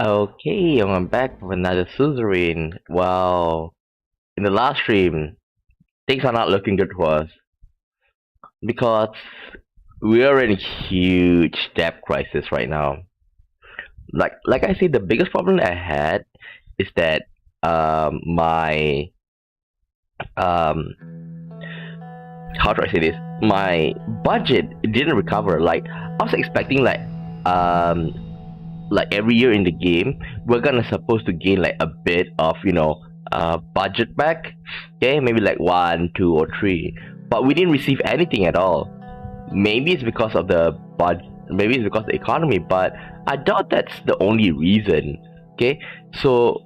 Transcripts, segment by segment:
Okay, I'm back with another Suzerain. Well, in the last stream, things are not looking good for us because we are in a huge debt crisis right now. Like I said, the biggest problem I had is that my um how do I say this? My budget didn't recover. Like I was expecting um like every year in the game we're gonna supposed to gain like a bit of budget back, okay, maybe like one, two, or three, but we didn't receive anything at all. Maybe it's because of the budget, maybe it's because of the economy, but I doubt that's the only reason. Okay, so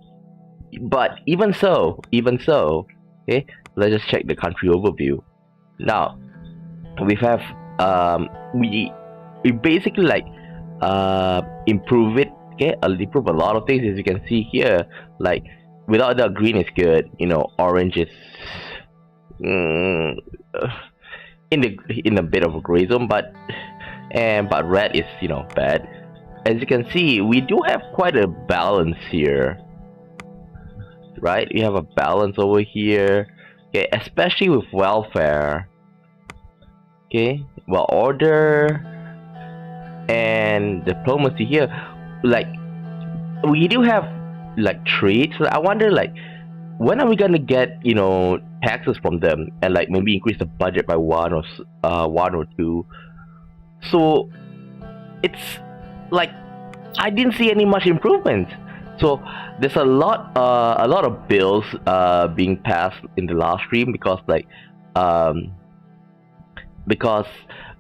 but even so, okay, let's just check the country overview. Now we have um we we basically improve it. Okay, I'll improve a lot of things, as you can see here. Like without the green is good, orange is mm, uh, in a bit of a gray zone, but red is bad. As you can see, we do have quite a balance here, right? We have a balance over here, okay, especially with welfare. Okay, well, order and diplomacy here. Like we do have like trade, so I wonder, like, when are we gonna get taxes from them, and like maybe increase the budget by one or two. So it's like I didn't see any much improvement. So there's a lot of bills being passed in the last stream, um because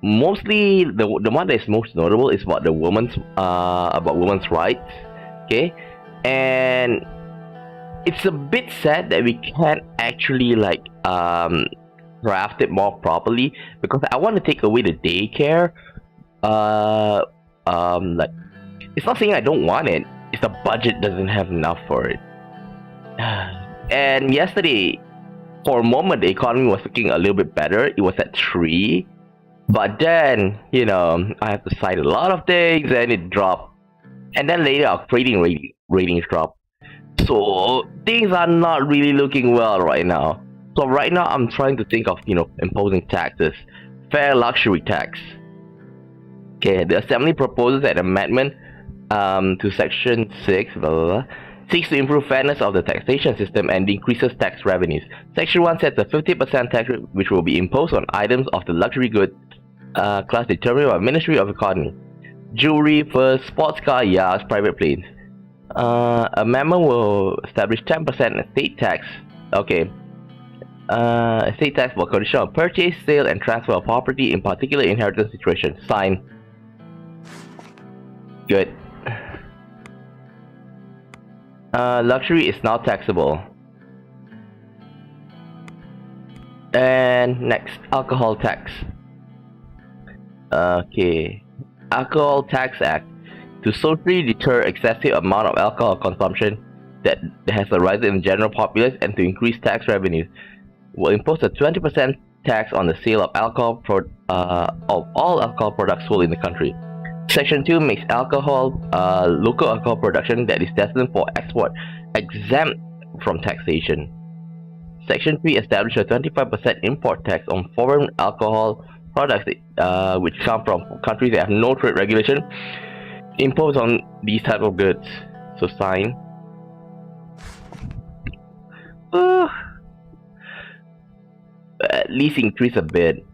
mostly the one that is most notable is about women's rights. Okay, and it's a bit sad that we can't actually craft it more properly, because I want to take away the daycare. Like, it's not saying I don't want it, it's the budget doesn't have enough for it. And yesterday, for a moment, the economy was looking a little bit better. It was at 3, but then I have to cite a lot of things and it dropped. And then later our ratings dropped. So things are not really looking well right now. So right now I'm trying to think of imposing taxes. Fair luxury tax. Okay, the assembly proposes an amendment to section 6 blah, blah, blah, seeks to improve fairness of the taxation system and increases tax revenues. Section 1 sets a 50% tax rate which will be imposed on items of the luxury goods class determined by Ministry of Economy. Jewelry, furs, sports car, yachts, private planes. Amendment will establish 10% estate tax. Okay. Estate tax for conditional purchase, sale, and transfer of property, in particular inheritance situations. Sign. Good. Luxury is now taxable. And next, alcohol tax. Okay. Alcohol Tax Act, to socially deter excessive amount of alcohol consumption that has arisen in the general populace and to increase tax revenues, will impose a 20% tax on the sale of of all alcohol products sold in the country. Section 2 makes local alcohol production that is destined for export exempt from taxation. Section 3 establishes a 25% import tax on foreign alcohol products which come from countries that have no trade regulation imposed on these type of goods. So sign. At least increase a bit.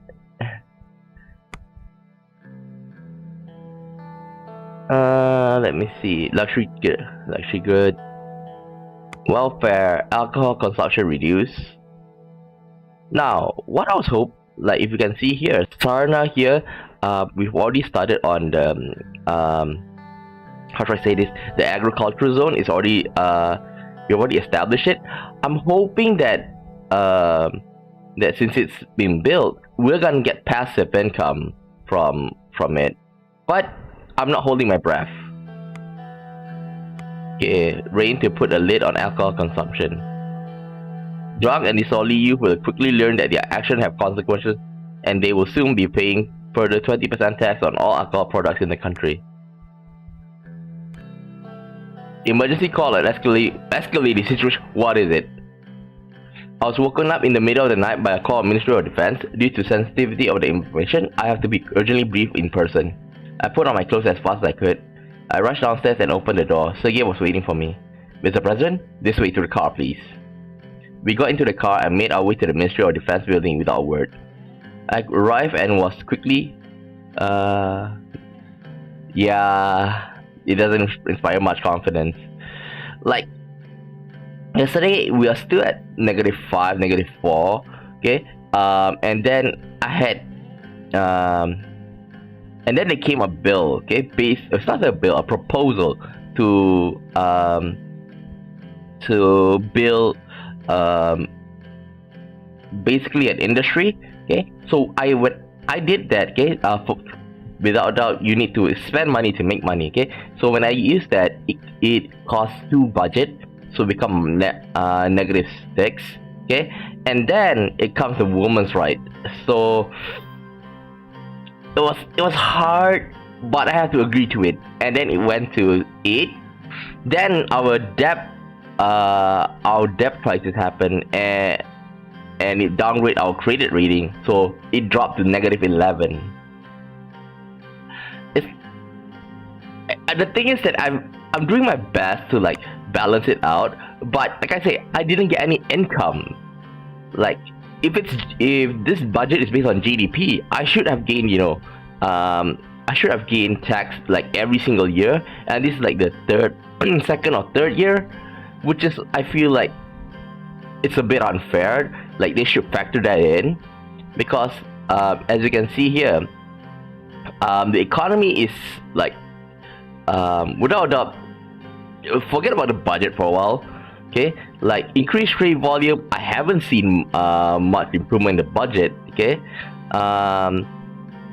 Let me see. Luxury good. Welfare, alcohol consumption reduce. Now, what I was hoping, like if you can see here, Sarna here, we've already started on the how do I say this? The agricultural zone is already we already established it. I'm hoping that that since it's been built, we're gonna get passive income from it. But I'm not holding my breath. Okay, Rayne to put a lid on alcohol consumption. Drunk and disorderly youth will quickly learn that their actions have consequences, and they will soon be paying further 20% tax on all alcohol products in the country. Emergency call and escalate the situation. What is it? I was woken up in the middle of the night by a call of Ministry of Defense. Due to sensitivity of the information, I have to be urgently briefed in person. I put on my clothes as fast as I could. I rushed downstairs and opened the door. Sergey was waiting for me. Mr. President, this way to the car, please. We got into the car and made our way to the Ministry of Defense building without a word. I arrived and was quickly... yeah... It doesn't inspire much confidence. Like, yesterday we are still at -5, -4, okay? And then I had... and then there came a bill, okay? It's not a bill, a proposal to build basically an industry, okay? So I did that, okay? Without doubt, you need to spend money to make money, okay? So when I use that, it costs 2 budget, so become -6, okay? And then it comes to women's right. So it was hard, but I had to agree to it. And then it went to 8. Then our debt crisis happened, and it downgraded our credit rating, so it dropped to -11. The thing is that I'm doing my best to like balance it out, but like I say, I didn't get any income. Like if this budget is based on GDP, I should have gained, I should have gained tax like every single year, and this is like the second or third year, which is, I feel like it's a bit unfair. Like they should factor that in, because as you can see here, the economy is like without a doubt, forget about the budget for a while, okay? Like increased trade volume, I haven't seen much improvement in the budget, okay?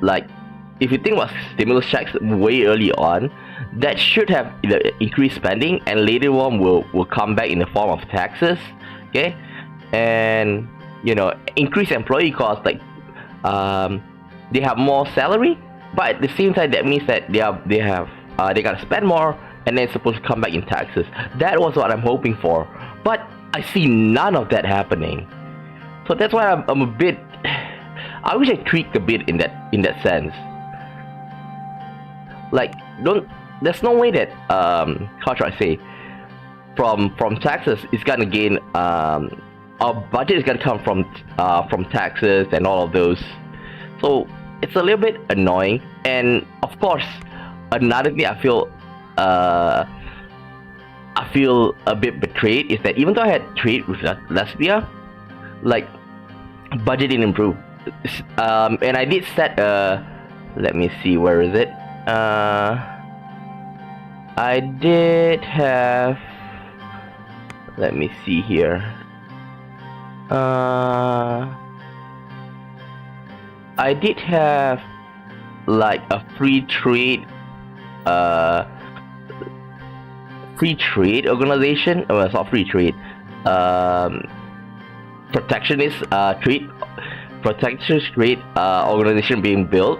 Like if you think about stimulus checks way early on, that should have increased spending, and later on will come back in the form of taxes, okay? And increase employee costs, like they have more salary, but at the same time that means that they gotta spend more, and then it's supposed to come back in taxes. That was what I'm hoping for, but I see none of that happening. So that's why I'm a bit. I wish I tweaked a bit in that sense. Like there's no way that how should I say, from taxes it's gonna gain, our budget is gonna come from taxes and all of those. So it's a little bit annoying, and of course another thing I feel a bit betrayed is that even though I had trade with Latvia, like budget didn't improve. And I did set let me see, where is it? I did have, let me see here. I did have like a free trade organization. Oh, it's not free trade. Protectionist trade organization being built,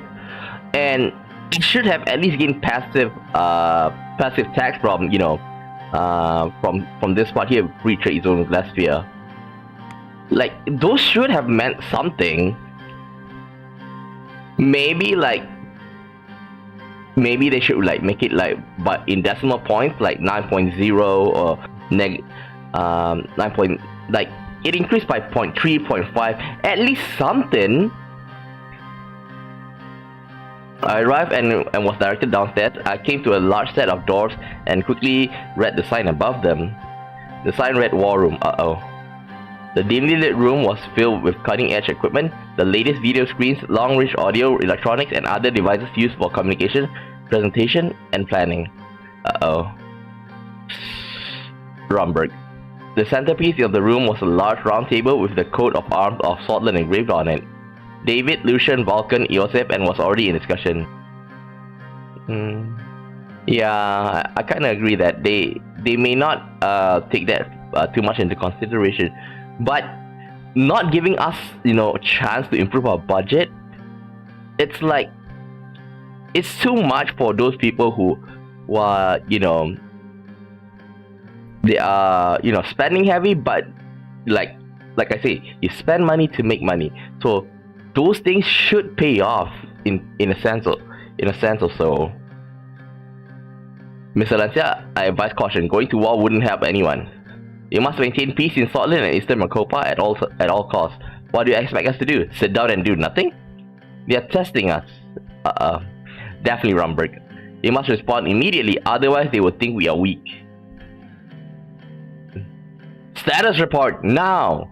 and it should have at least gained passive tax from from this part here, free trade zone with Latvia. Like those should have meant something. Maybe they should like make it like, but in decimal points, like 9.0 or 9 point, like it increased by 0.3, 0.5, at least something. I arrived and was directed downstairs. I came to a large set of doors and quickly read the sign above them. The sign read War Room. The dimly lit room was filled with cutting-edge equipment, the latest video screens, long-range audio, electronics, and other devices used for communication, presentation, and planning. Romberg. The centerpiece of the room was a large round table with the coat of arms of Sordland engraved on it. David, Lucian, Vulcan, Iosef, and was already in discussion. Yeah, I kind of agree that they may not take that too much into consideration, but not giving us a chance to improve our budget, it's like it's too much for those people who are they are, you know, spending heavy, but like I say, you spend money to make money. So those things should pay off in a sense or so. Mr. Lancia, I advise caution. Going to war wouldn't help anyone. You must maintain peace in Sordland and Eastern Makopa at all costs. What do you expect us to do? Sit down and do nothing? They are testing us. Definitely Rumberg. You must respond immediately, otherwise they will think we are weak. Status report now!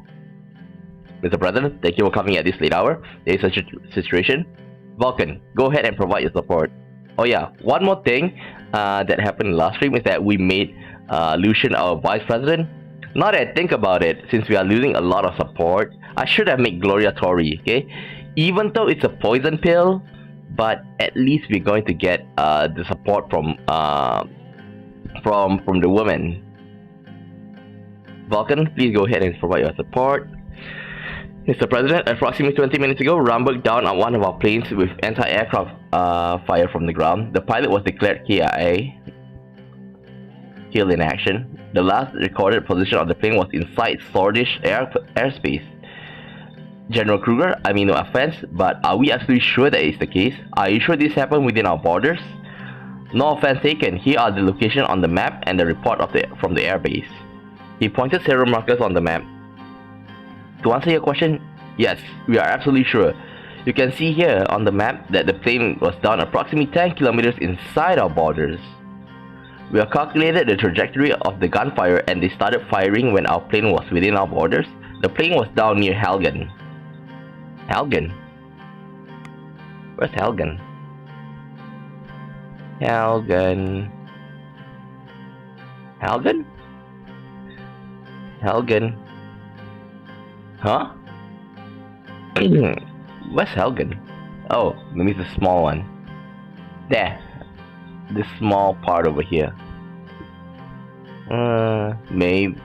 Mr. President, thank you for coming at this late hour. There is such a situation. Vulcan, go ahead and provide your support. Oh yeah, one more thing that happened last stream is that we made Lucian our vice president. Now that I think about it, since we are losing a lot of support, I should have made Gloria Tori, okay? Even though it's a poison pill, but at least we're going to get the support from the women. Vulcan, please go ahead and provide your support. Mr. President, approximately 20 minutes ago, Rumberg down on one of our planes with anti-aircraft fire from the ground. The pilot was declared KIA, killed in action. The last recorded position of the plane was inside Swordish airspace. General Kruger, I mean no offense, but are we absolutely sure that is the case? Are you sure this happened within our borders? No offense taken. Here are the location on the map and the report from the airbase. He pointed several markers on the map. To answer your question, yes, we are absolutely sure. You can see here on the map that the plane was down approximately 10 kilometers inside our borders. We have calculated the trajectory of the gunfire and they started firing when our plane was within our borders. The plane was down near Helgen. Helgen? Where's Helgen? Helgen? Helgen? Helgen? Huh? Where's Helgen? Oh, maybe it's the small one. There. This small part over here. Maybe.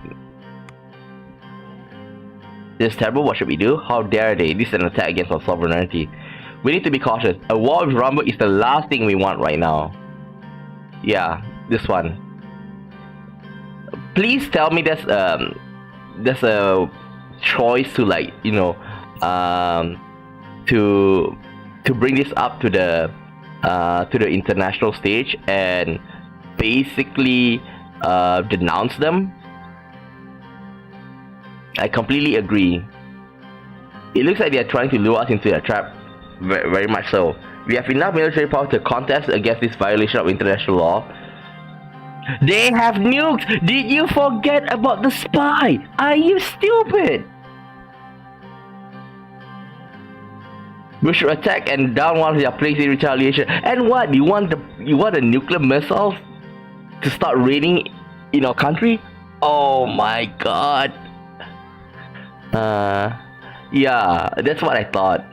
This is terrible, what should we do? How dare they? This is an attack against our sovereignty. We need to be cautious. A war with Rumble is the last thing we want right now. Yeah, this one. Please tell me there's a choice to, like, you know, to bring this up to the international stage and basically denounce them. I completely agree. It looks like they are trying to lure us into a trap. Very much so. We have enough military power to contest against this violation of international law. They have nukes! Did you forget about the spy? Are you stupid? We should attack and down one of their planes in retaliation. And what? You want the nuclear missiles to start raining in our country? Oh my god. Yeah, that's what I thought.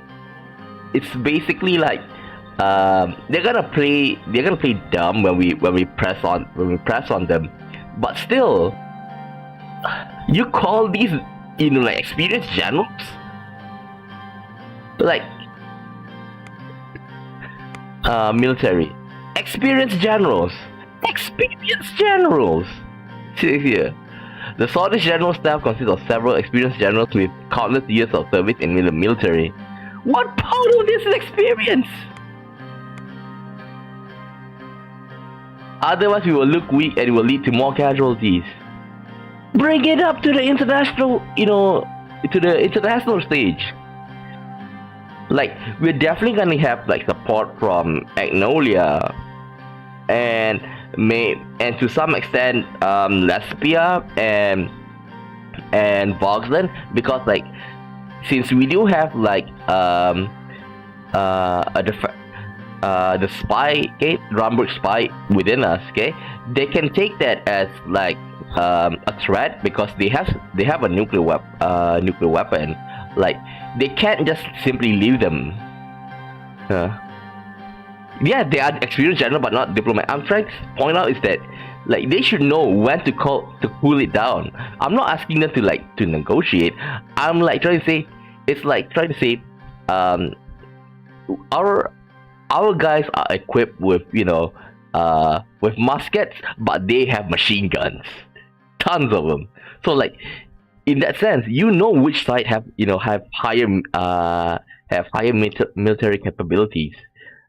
It's basically like they're gonna play dumb when we press on them, but still, you call these, you know, like experienced generals, like military experienced generals. See here. The Sordland General Staff consists of several experienced generals with countless years of service in the military. What part of this is experience? Otherwise, we will look weak and it will lead to more casualties. Bring it up to the international, you know, to the international stage. Like, we're definitely gonna have like support from Agnolia and to some extent Lesbia and Voxland, because like since we do have like the spy, okay, Rumberg spy within us, okay, they can take that as like a threat because they have a nuclear weapon. Like, they can't just simply leave them. Yeah, they are experienced general but not diplomat. I'm trying to point out is that like they should know when to cool it down. I'm not asking them to negotiate. I'm like trying to say, it's like trying to say our guys are equipped with, you know, with muskets, but they have machine guns. tons of them. So like, in that sense, you know which side have higher military capabilities.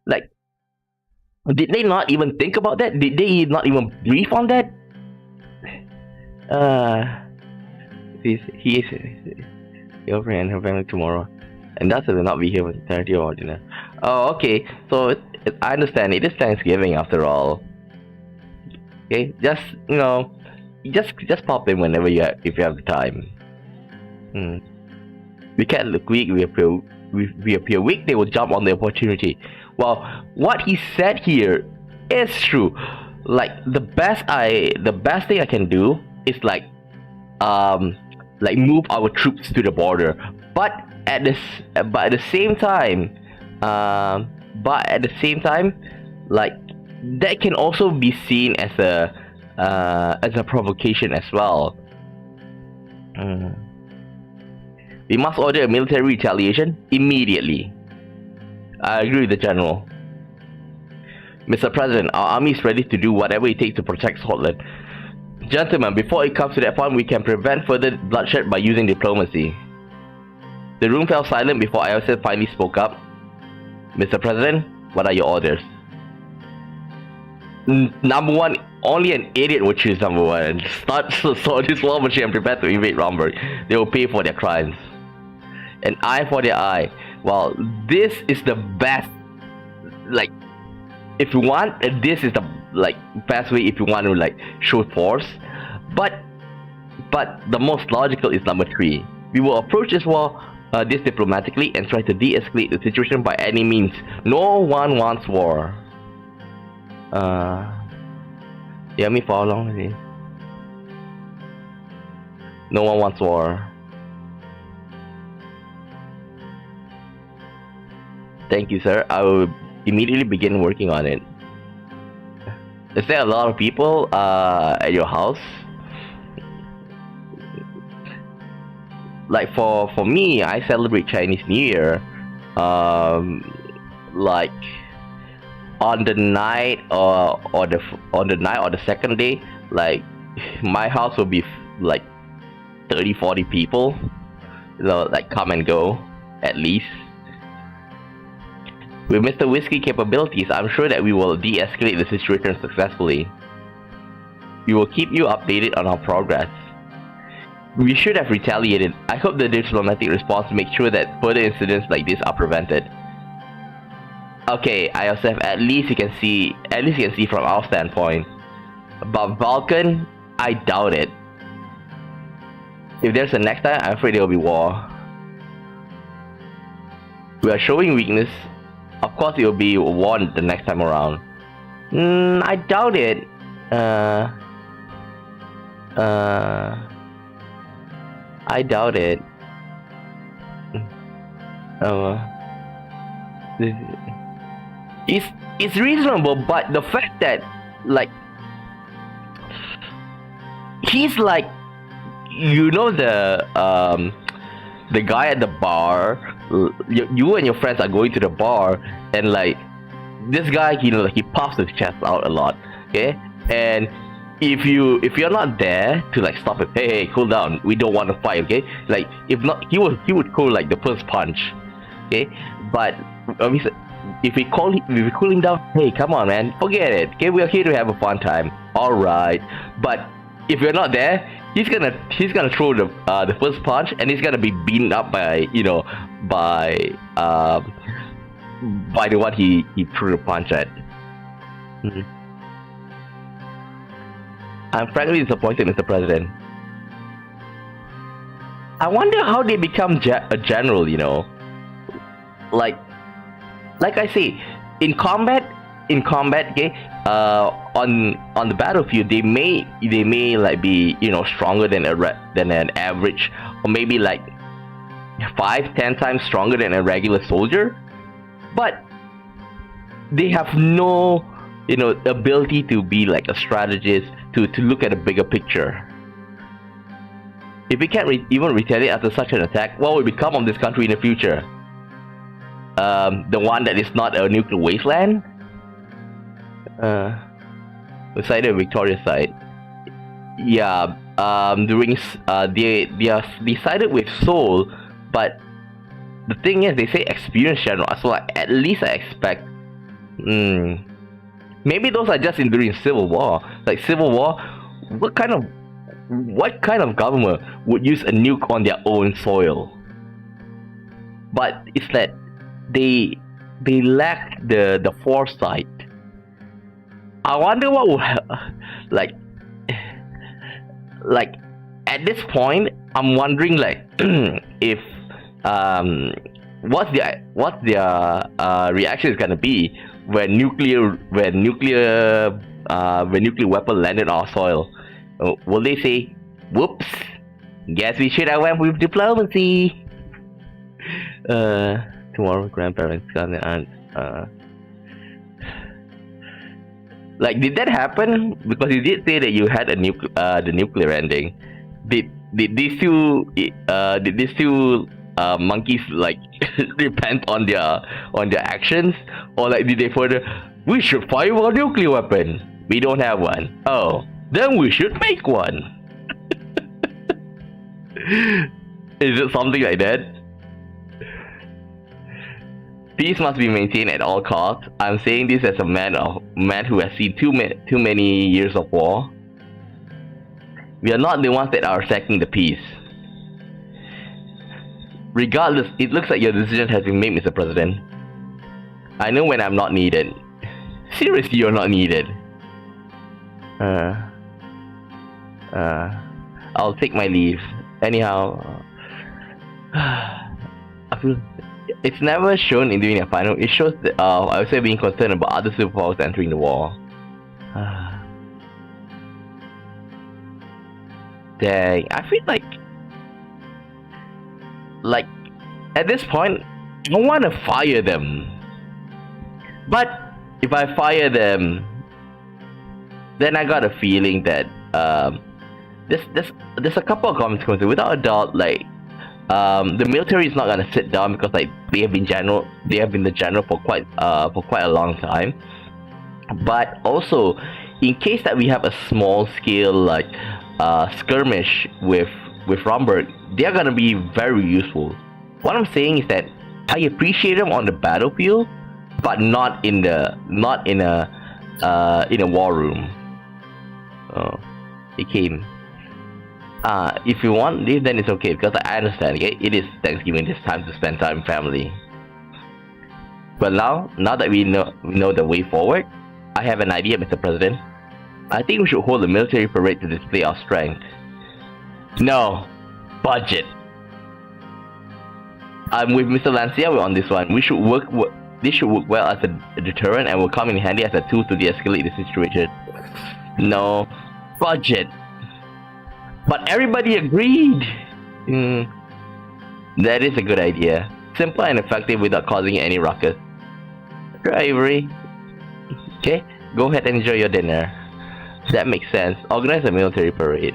Like, did they not even think about that? Did they not even brief on that? He is girlfriend and her family tomorrow, and thus will not be here for eternity or dinner. Oh, okay. So I understand. It is Thanksgiving after all. Okay, just just pop in whenever if you have the time. We can't look weak. We appear weak. They will jump on the opportunity. Well, what he said here is true. Like the best thing I can do is like move our troops to the border. But at the same time, like that can also be seen as a provocation as well. We must order a military retaliation immediately. I agree with the general. Mr. President, our army is ready to do whatever it takes to protect Sordland. Gentlemen, before it comes to that point, we can prevent further bloodshed by using diplomacy. The room fell silent before Iosef finally spoke up. Mr. President, what are your orders? Number one, only an idiot would choose number one. Start so this war machine and prepare to invade Romberg. They will pay for their crimes. An eye for their eye. Well, this is the best. Like, if you want, this is the best way if you want to show force. But the most logical is number 3. We will approach this war diplomatically and try to de-escalate the situation by any means. No one wants war. Yeah, me for how long is it? No one wants war. Thank you, sir. I will immediately begin working on it. Is there a lot of people at your house? Like for me, I celebrate Chinese New Year like on the night or the second day. Like my house will be like 30-40 people, like come and go at least. With Mr. Whiskey capabilities, I'm sure that we will de-escalate the situation successfully. We will keep you updated on our progress. We should have retaliated. I hope the diplomatic response makes sure that further incidents like this are prevented. Okay, Iosef, at least you can see from our standpoint. But Vulcan, I doubt it. If there's a next time, I'm afraid there will be war. We are showing weakness. Of course, it will be war the next time around. I doubt it. I doubt it. It's reasonable, but the fact that he's the guy at the bar. You and your friends are going to the bar, and this guy, he puffs his chest out a lot. Okay, and if you're not there to stop it, hey, cool down, we don't want to fight. Okay, if not, he would call the first punch. Okay, but if we cool him down, hey, come on, man, forget it. Okay, we're here to have a fun time. All right, but if you're not there, he's gonna throw the first punch, and he's gonna be beaten up by the one he threw the punch at. I'm frankly disappointed, Mr. President. I wonder how they become a general. Like I say, in combat, okay, on the battlefield, they may be stronger than an average, or maybe 5-10 times stronger than a regular soldier, but they have no ability to be a strategist, to look at a bigger picture. If we can't even retaliate after such an attack, what will become of this country in the future? The one that is not a nuclear wasteland? Beside the Victoria side. Yeah, they are decided with soul, but the thing is they say experience general, so at least I expect maybe those are just in during Civil War. Like Civil War, what kind of government would use a nuke on their own soil? But it's that they lack the foresight. I wonder what would like at this point I'm wondering like if what their reaction is gonna be when nuclear weapon landed on our soil. Will they say, "Whoops, guess we should have went with diplomacy"? Tomorrow, grandparents, and like, did that happen? Because you did say that you had the nuclear ending. Did these two monkeys like repent on their actions, or like did they further? We should fire a nuclear weapon. We don't have one. Oh, then we should make one. Is it something like that? Peace must be maintained at all costs. I'm saying this as a man who has seen too many years of war. We are not the ones that are attacking the peace. Regardless, it looks like your decision has been made, Mr. President. I know when I'm not needed. Seriously, you're not needed. I'll take my leave. Anyhow, I feel it's never shown in doing a final. It shows that I would say being concerned about other superpowers entering the war. Dang, I feel like at this point I want to fire them, but if I fire them, then I got a feeling that there's a couple of consequences. Without a doubt, like the military is not gonna sit down because like they have been the general for quite a long time. But also, in case that we have a small scale like skirmish with Romberg, they are gonna be very useful. What I'm saying is that I appreciate them on the battlefield, but not in a war room. Oh, it came. If you want this, then it's okay, because I understand. Okay, it is Thanksgiving. It's time to spend time with family. But now that we know the way forward, I have an idea, Mr. President. I think we should hold a military parade to display our strength. No, budget. I'm with Mr. Lancia on this one. This should work well as a deterrent and will come in handy as a tool to de-escalate the situation. No, budget. But everybody agreed. That is a good idea. Simple and effective without causing any ruckus. Sure, Avery. Okay, go ahead and enjoy your dinner. That makes sense. Organize a military parade.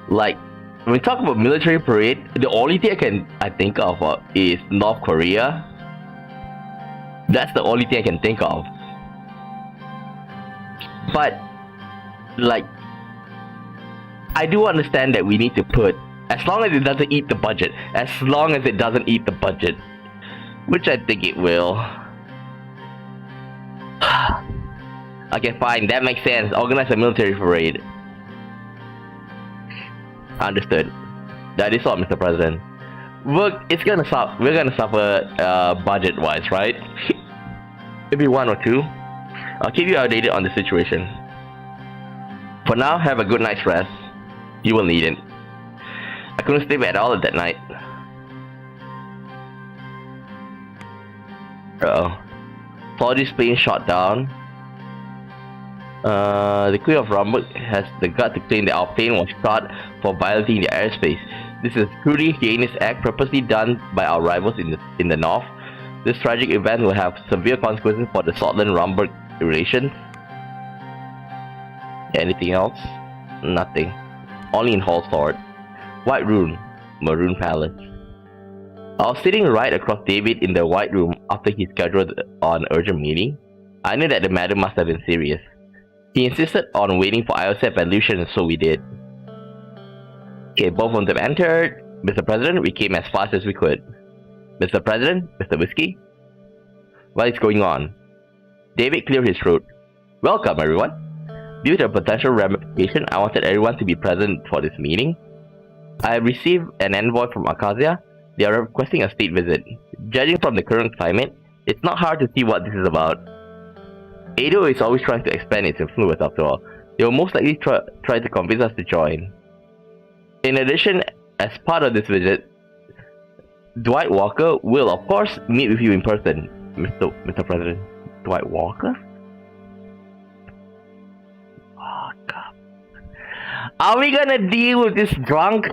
Like, when we talk about military parade, the only thing I think of is North Korea. That's the only thing I can think of. But, like, I do understand that we need to put, as long as it doesn't eat the budget, which I think it will. Okay, fine, that makes sense. Organize a military parade. Understood. That is all, Mr. President. We're gonna suffer budget-wise, right? Maybe one or two. I'll keep you updated on the situation. For now, have a good night's rest. You will need it. I couldn't sleep at all that night. Saw this plane shot down. The crew of Romberg has the gut to claim that our plane was shot for violating the airspace. This is a truly heinous act purposely done by our rivals in the north. This tragic event will have severe consequences for the Sordland-Romberg relations. Anything else? Nothing. Only in Hall Sword. White Room, Maroon Palace. I was sitting right across David in the White Room after he scheduled an urgent meeting. I knew that the matter must have been serious. He insisted on waiting for IOC evolution, so we did. Okay, both of them entered. Mr. President, we came as fast as we could. Mr. President, Mr. Whiskey? What is going on? David cleared his throat. Welcome, everyone. Due to a potential ramification, I wanted everyone to be present for this meeting. I have received an envoy from Acacia. They are requesting a state visit. Judging from the current climate, it's not hard to see what this is about. Edo is always trying to expand its influence after all. They will most likely try to convince us to join. In addition, as part of this visit, Dwight Walker will of course meet with you in person, Mr. President. Dwight Walker? Oh god. Are we gonna deal with this drunk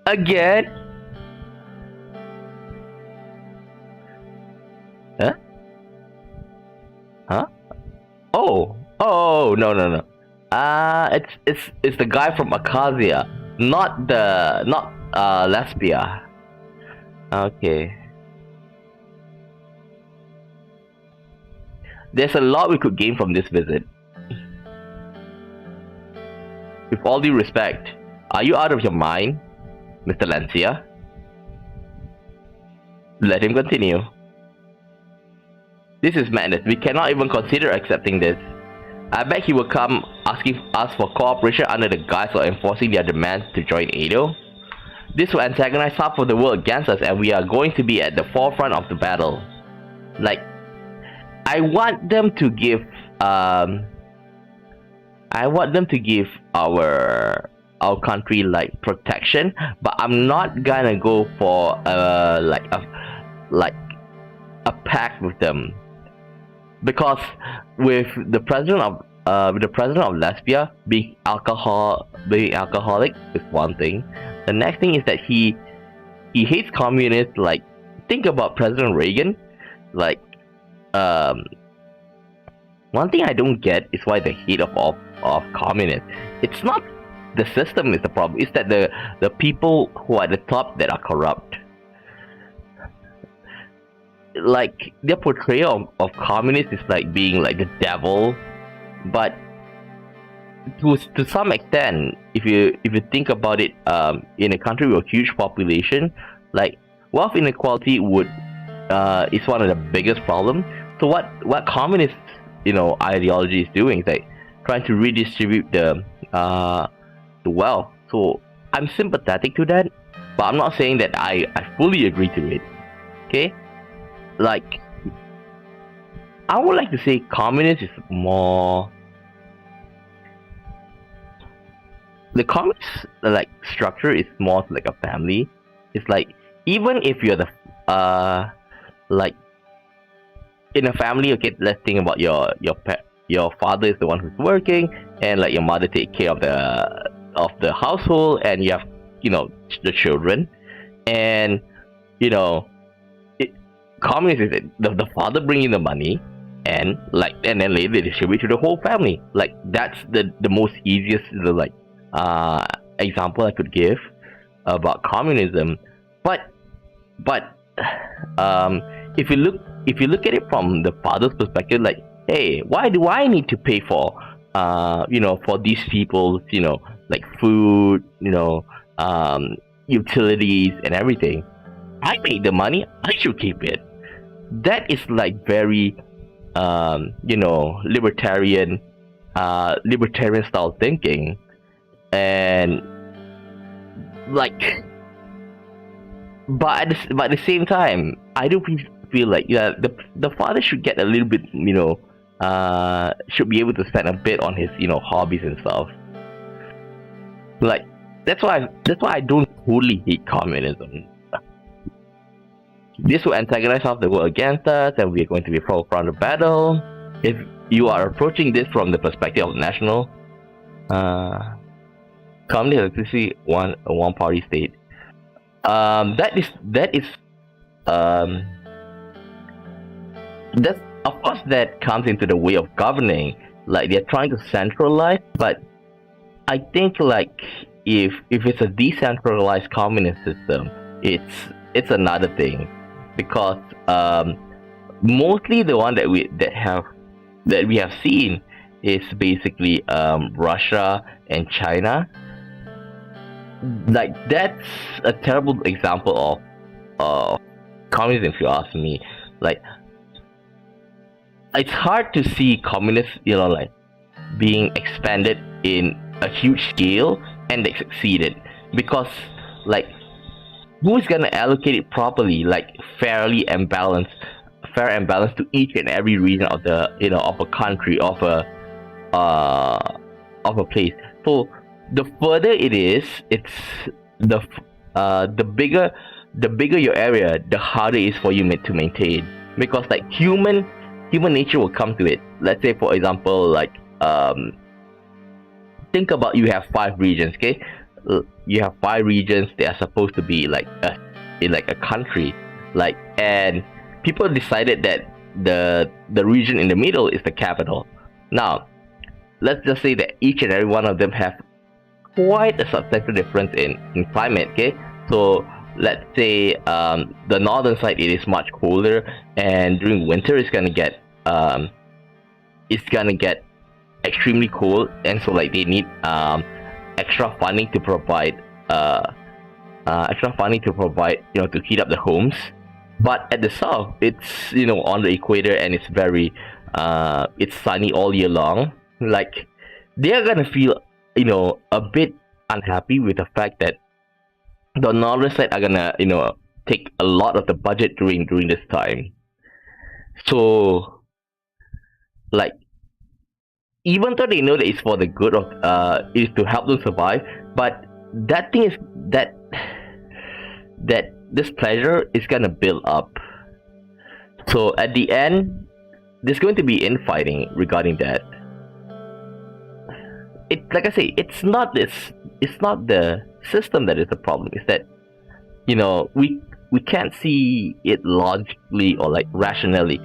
again? Huh? Huh? Oh, no. It's the guy from Acacia, not Lesbia. Okay. There's a lot we could gain from this visit. With all due respect, are you out of your mind, Mr. Lancia? Let him continue. This is madness. We cannot even consider accepting this. I bet he will come asking us for cooperation under the guise of enforcing their demands to join Edo. This will antagonize half of the world against us, and we are going to be at the forefront of the battle. Like, I want them to give our country like protection, but I'm not gonna go for like a pact with them, because with the president of Lesbia being alcoholic is one thing. The next thing is that he hates communists. Like, think about President Rayne. Like, one thing I don't get is why the hate of communists. It's not the system is the problem. It's that the people who are at the top that are corrupt. Like, their portrayal of communists is like being like the devil, but to some extent, if you think about it, in a country with a huge population, like, wealth inequality is one of the biggest problems. So what communist ideology is doing is like trying to redistribute the wealth. So I'm sympathetic to that, but I'm not saying that I fully agree to it. Okay, like, I would like to say communist is more. The communist like structure is more like a family. It's like, even if you're the like in a family, okay, let's think about your father is the one who's working, and like your mother take care of the household, and you have the children, and communist is the father bringing the money, and then later they distribute to the whole family. Like, that's the most easiest example I could give about communism. But if you look at it from the father's perspective, like, hey, why do I need to pay for for these people's like food, utilities and everything? I made the money, I should keep it. That is like very libertarian style thinking. And like, but at the same time, I do feel like the father should get a little bit, should be able to spend a bit on his hobbies and stuff. Like, that's why I don't totally hate communism. This will antagonize half the world against us, and we are going to be forefront of battle. If you are approaching this from the perspective of national communist, electricity, a one-party state. That's of course that comes into the way of governing. Like, they're trying to centralize, but I think like if it's a decentralized communist system, it's another thing, because mostly the one that have that we have seen is basically Russia and China. Like that's a terrible example of communism, if you ask me. Like it's hard to see communists, like being expanded in a huge scale and they succeeded because like who's gonna allocate it properly, like fair and balanced to each and every region of the of a country, of a place. So the further it is, it's the bigger your area, the harder it is for you to maintain, because like human nature will come to it. Let's say for example, like think about, you have 5 regions, okay? You have 5 regions. They are supposed to be like in like a country, like, and people decided that the region in the middle is the capital. Now let's just say that each and every one of them have quite a substantial difference in climate, okay? So let's say the northern side, it is much colder, and during winter it's gonna get extremely cold, and so like they need extra funding to provide to heat up the homes. But at the south, it's on the equator, and it's very it's sunny all year long. Like they are gonna feel a bit unhappy with the fact that the northern side are gonna take a lot of the budget during this time. So like even though they know that it's for the good of is to help them survive, but that thing is that this pleasure is gonna build up. So at the end, there's going to be infighting regarding that. It, like I say, it's not the system that is the problem. It's that we can't see it logically or like rationally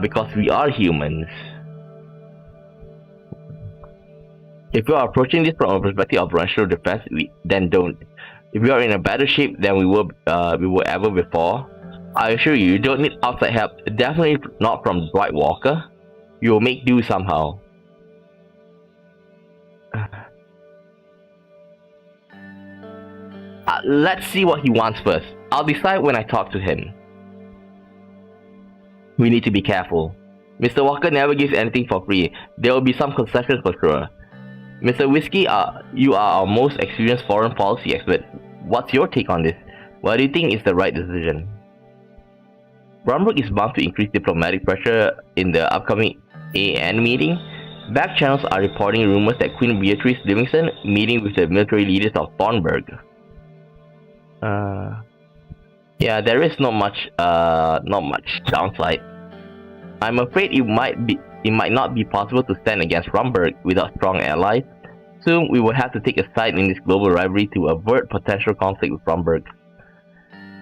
because we are humans. If you are approaching this from a perspective of rational defense, then don't. If you are in a better shape than we were ever before, I assure you, you don't need outside help. Definitely not from Dwight Walker. You will make do somehow. Let's see what he wants first. I'll decide when I talk to him. We need to be careful. Mr. Walker never gives anything for free. There will be some concessions for sure. Mr. Whiskey, you are our most experienced foreign policy expert. What's your take on this? What do you think is the right decision? Bromberg is bound to increase diplomatic pressure in the upcoming AN meeting. Back channels are reporting rumors that Queen Beatrice Livingston meeting with the military leaders of Thornburg. Yeah, there is not much downside. I'm afraid it might not be possible to stand against Bromberg without strong allies. Soon we will have to take a side in this global rivalry to avert potential conflict with Bromberg.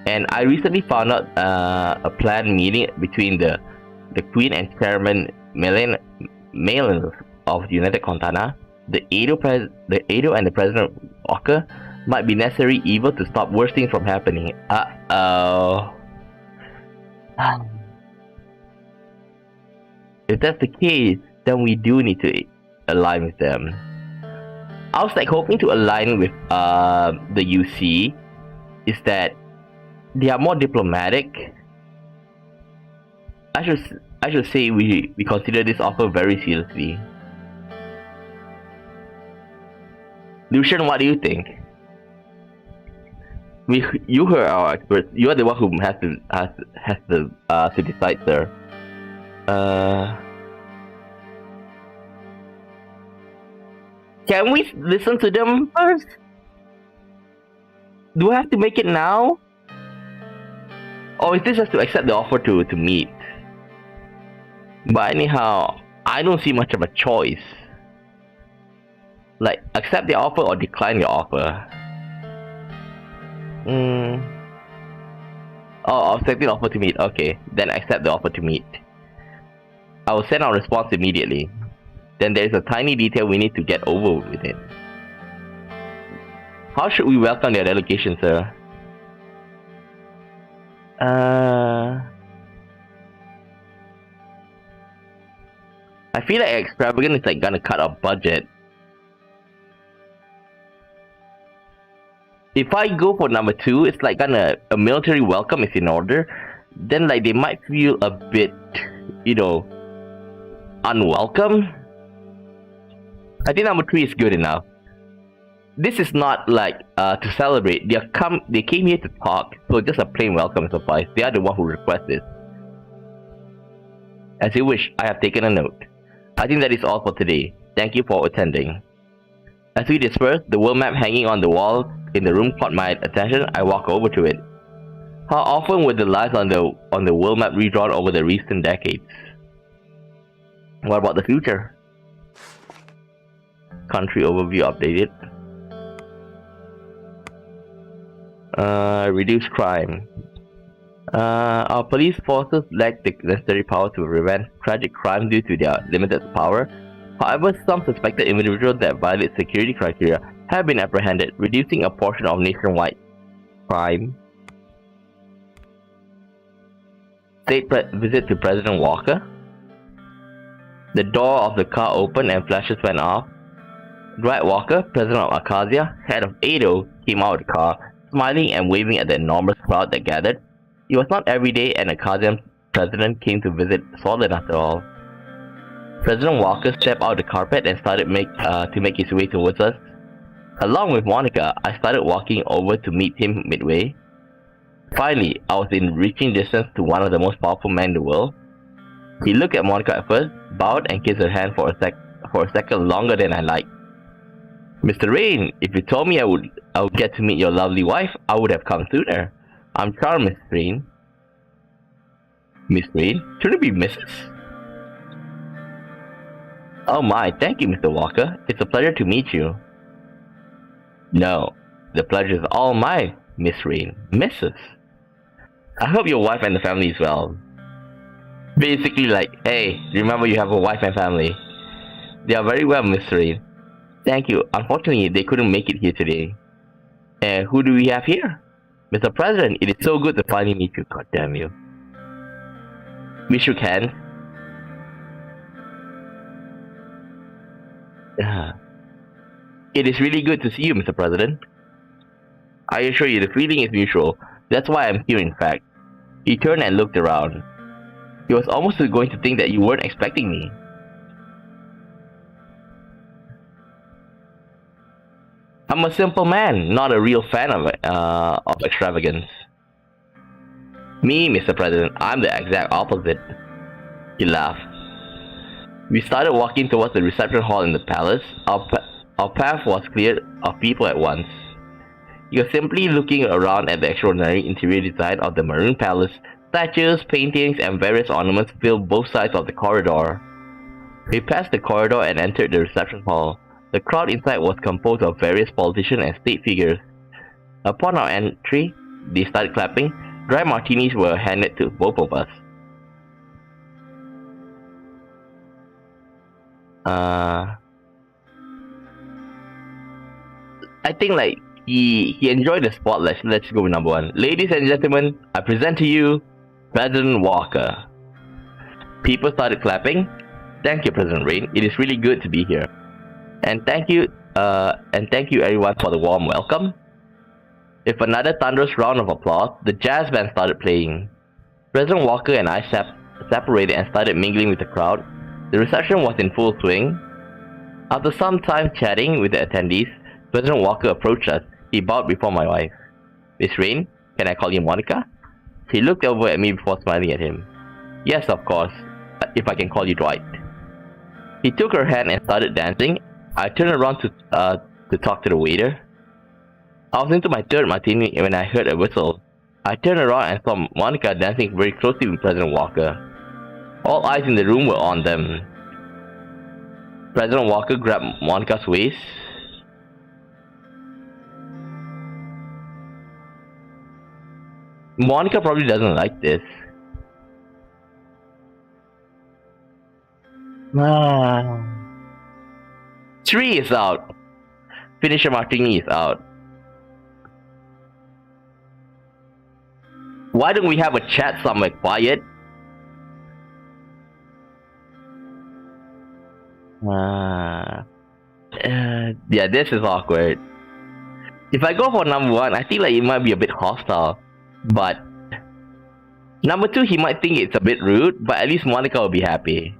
And I recently found out a planned meeting between the Queen and Chairman Malin of United Contana, the Edo and the President Walker might be necessary evil to stop worse things from happening. If that's the case, then we do need to align with them. I was like hoping to align with the UC, is that they are more diplomatic. I should say we consider this offer very seriously. Lucian, what do you think? You heard our experts. You are the one who has to decide, sir. Can we listen to them first? Do I have to make it now? Or is this just to accept the offer to meet? But anyhow, I don't see much of a choice. Like, accept the offer or decline your offer. Oh, I'll accept the offer to meet. Okay, then accept the offer to meet. I will send our response immediately. Then there is a tiny detail we need to get over with it. How should we welcome their delegation, sir? I feel like extravagant is like gonna cut our budget. If I go for number 2, it's like a military welcome is in order. Then like they might feel a bit, unwelcome. I think number 3 is good enough. This is not like to celebrate. They came here to talk, so just a plain welcome suffice. They are the one who requested. As you wish, I have taken a note. I think that is all for today. Thank you for attending. As we disperse, the world map hanging on the wall in the room caught my attention. I walk over to it. How often were the lines on the world map redrawn over the recent decades? What about the future? Country overview updated. Reduce crime. Our police forces lack the necessary power to prevent tragic crime due to their limited power. However, some suspected individuals that violate security criteria have been apprehended, reducing a portion of nationwide crime. State visit to President Walker. The door of the car opened and flashes went off. Dwight Walker, president of Acacia, head of ADO, came out of the car, smiling and waving at the enormous crowd that gathered. It was not every day an Acacian president came to visit Sordland after all. President Walker stepped out the carpet and started to make his way towards us. Along with Monica, I started walking over to meet him midway. Finally, I was in reaching distance to one of the most powerful men in the world. He looked at Monica at first, bowed and kissed her hand for a second longer than I liked. Mr. Rayne, if you told me I would get to meet your lovely wife, I would have come sooner. I'm charmed, Miss Rayne. Miss Rayne? Should it be Mrs.? Oh my, thank you, Mr. Walker. It's a pleasure to meet you. No, the pleasure is all mine, Miss Rayne. Mrs. I hope your wife and the family is well. Basically like, hey, remember you have a wife and family. They are very well, Miss Rayne. Thank you. Unfortunately, they couldn't make it here today. And who do we have here? Mr. President, it is so good to finally meet you, god damn you. We shook hands. It is really good to see you, Mr. President. I assure you the feeling is mutual. That's why I'm here, in fact. He turned and looked around. He was almost going to think that you weren't expecting me. I'm a simple man, not a real fan of extravagance. Me, Mr. President, I'm the exact opposite. He laughed. We started walking towards the reception hall in the palace. Our path was cleared of people at once. You were simply looking around at the extraordinary interior design of the Maroon Palace. Statues, paintings, and various ornaments filled both sides of the corridor. We passed the corridor and entered the reception hall. The crowd inside was composed of various politicians and state figures. Upon our entry, they started clapping. Dry martinis were handed to both of us. I think like he enjoyed the spotlight. Let's go with number 1. Ladies and gentlemen, I present to you President Walker. People started clapping. Thank you, President Rayne. It is really good to be here. And thank you everyone for the warm welcome. With another thunderous round of applause, the jazz band started playing. President Walker and I separated and started mingling with the crowd. The reception was in full swing. After some time chatting with the attendees, President Walker approached us. He bowed before my wife. Miss Rayne, can I call you Monica? She looked over at me before smiling at him. Yes, of course, if I can call you Dwight. He took her hand and started dancing. I turned around to talk to the waiter. I was into my 3rd martini when I heard a whistle. I turned around and saw Monica dancing very closely with President Walker. All eyes in the room were on them. President Walker grabbed Monica's waist. Monica probably doesn't like this. 3 is out. Finish your martini is out. Why don't we have a chat somewhere quiet? Yeah, this is awkward. If I go for number one, I think like it might be a bit hostile, but number two, he might think it's a bit rude, but at least Monica will be happy.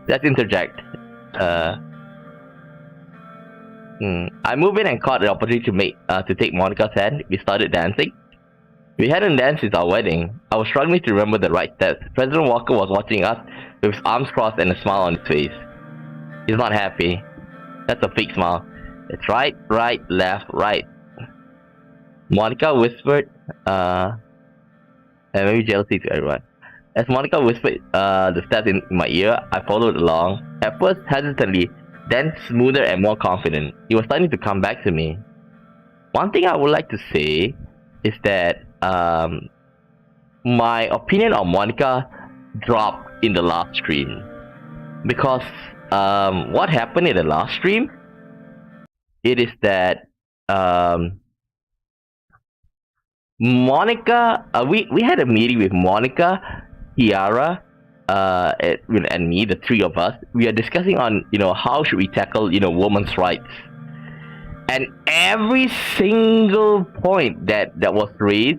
Let's interject. I moved in and caught the opportunity to take Monica's hand. We started dancing. We hadn't danced since our wedding. I was struggling to remember the right steps. President Walker was watching us with his arms crossed and a smile on his face. He's not happy. That's a fake smile. It's right, left, right. Monica whispered, and maybe jealousy to everyone. As Monica whispered the steps in my ear, I followed along. At first hesitantly, then smoother and more confident. It was starting to come back to me. One thing I would like to say is that my opinion on Monica dropped in the last stream. Because what happened in the last stream, it is that Monica, we had a meeting with Monica, Tiara, and me, the three of us. We are discussing on, how should we tackle, women's rights. And every single point that was raised,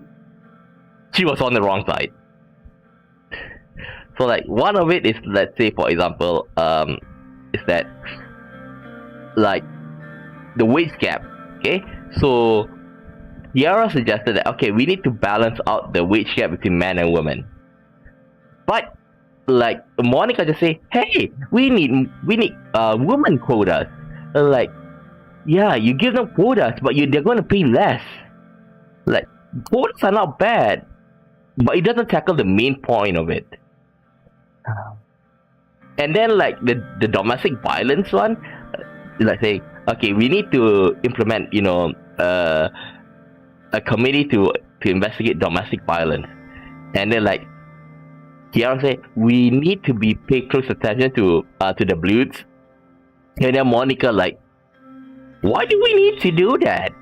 she was on the wrong side. So like one of it is, let's say for example, is that like the wage gap. Okay, so Tiara suggested that we need to balance out the wage gap between men and women. But like Monica just say, hey, we need women quotas. Like, yeah, you give them quotas, but they're going to pay less. Like, quotas are not bad, but it doesn't tackle the main point of it. And then like the domestic violence one, like say, we need to implement, a committee to investigate domestic violence. And then like Tiara say, we need to pay close attention to the bloods. And then Monica like, why do we need to do that?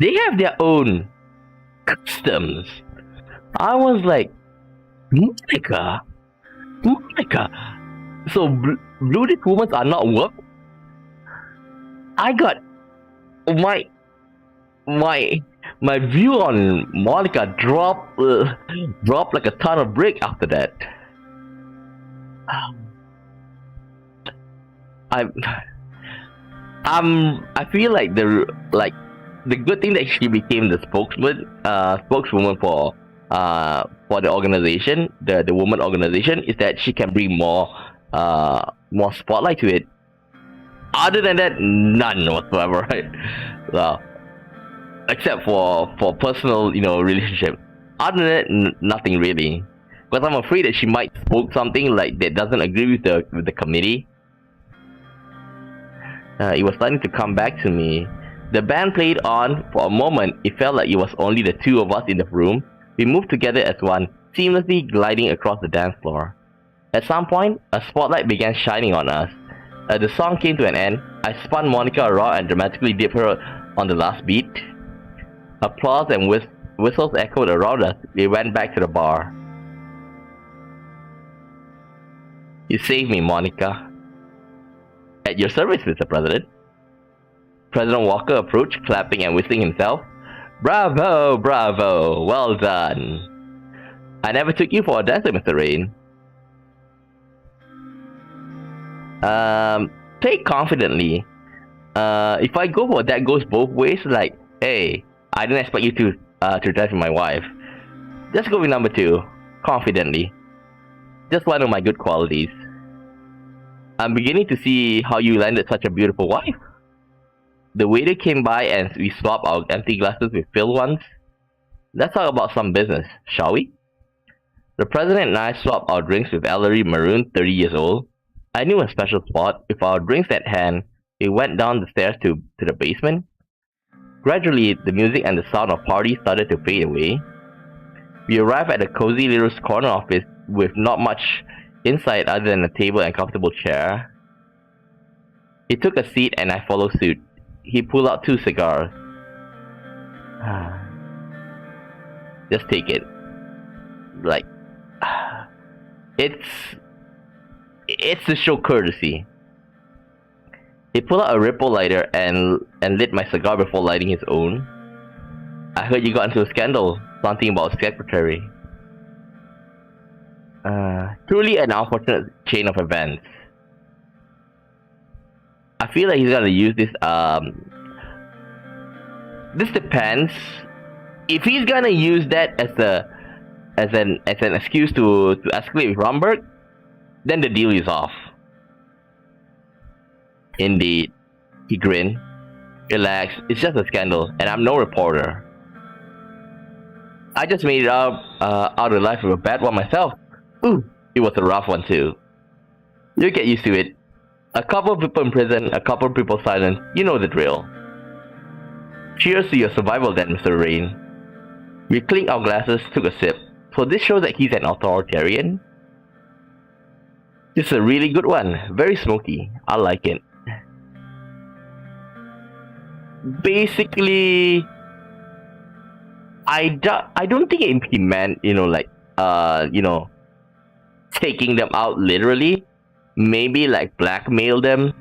They have their own customs. I was like, Monica. So blooded women are not work. I got my view on Monica dropped like a ton of brick after that. I feel like the good thing that she became the spokeswoman for the organization, the woman organization, is that she can bring more spotlight to it. Other than that, none whatsoever, right? Well, except for personal, relationship. Other than that, nothing really. Because I'm afraid that she might spoke something like that doesn't agree with the committee. It was starting to come back to me. The band played on. For a moment, it felt like it was only the two of us in the room. We moved together as one, seamlessly gliding across the dance floor. At some point, a spotlight began shining on us. The song came to an end. I spun Monica around and dramatically dipped her on the last beat. Applause and whistles echoed around us. We went back to the bar. You saved me, Monica. At your service, Mr. President. President Walker approached, clapping and whistling himself. Bravo, bravo, well done. I never took you for a dancer, Mr. Rayne. Play confidently. If I go for that goes both ways, like, hey, I didn't expect you to dance with my wife. Just go with number two, confidently. Just one of my good qualities. I'm beginning to see how you landed such a beautiful wife. The waiter came by and we swapped our empty glasses with filled ones. Let's talk about some business, shall we? The president and I swapped our drinks with Ellery Maroon, 30 years old. I knew a special spot. With our drinks at hand, we went down the stairs to the basement. Gradually, the music and the sound of parties started to fade away. We arrived at a cozy little corner office with not much inside other than a table and comfortable chair. He took a seat and I followed suit. He pulled out 2 cigars. Just take it. Like, it's to show courtesy. He pulled out a Ripple lighter and lit my cigar before lighting his own. I heard you got into a scandal, something about secretary. Truly an unfortunate chain of events. I feel like he's gonna use this. This depends. If he's gonna use that as an excuse to escalate with Romberg, then the deal is off. Indeed, he grinned. Relax, it's just a scandal, and I'm no reporter. I just made it out of life with a bad one myself. Ooh, it was a rough one too. You'll get used to it. A couple of people in prison, a couple of people silent. You know the drill. Cheers to your survival then, Mr. Rayne. We clinked our glasses, took a sip. So this shows that he's an authoritarian. This is a really good one. Very smoky. I like it. Basically, I don't think he meant, taking them out literally. Maybe like blackmail them.